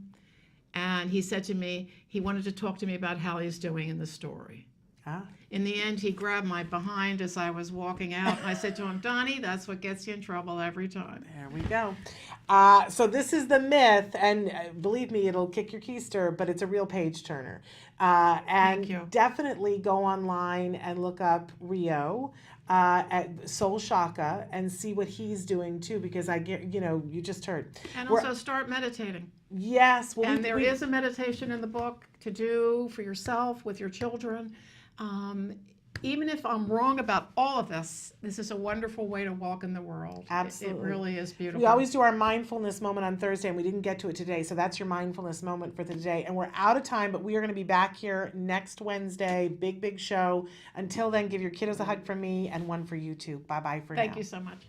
And he said to me, he wanted to talk to me about how he's doing in the story. In the end, he grabbed my behind as I was walking out. And I said to him, Donnie, that's what gets you in trouble every time. There we go. So this is the myth, and believe me, it'll kick your keister, but it's a real page turner. And definitely go online and look up Rio at Soul Shaka and see what he's doing too, because I get, you just heard. And also start meditating. Yes. Well, and there is a meditation in the book to do for yourself, with your children. Even if I'm wrong about all of this, this is a wonderful way to walk in the world. Absolutely. It really is beautiful. We always do our mindfulness moment on Thursday, and we didn't get to it today, so that's your mindfulness moment for today. And we're out of time, but we are going to be back here next Wednesday. Big show. Until then, give your kiddos a hug from me and one for you too. Bye-bye for now. Thank you so much.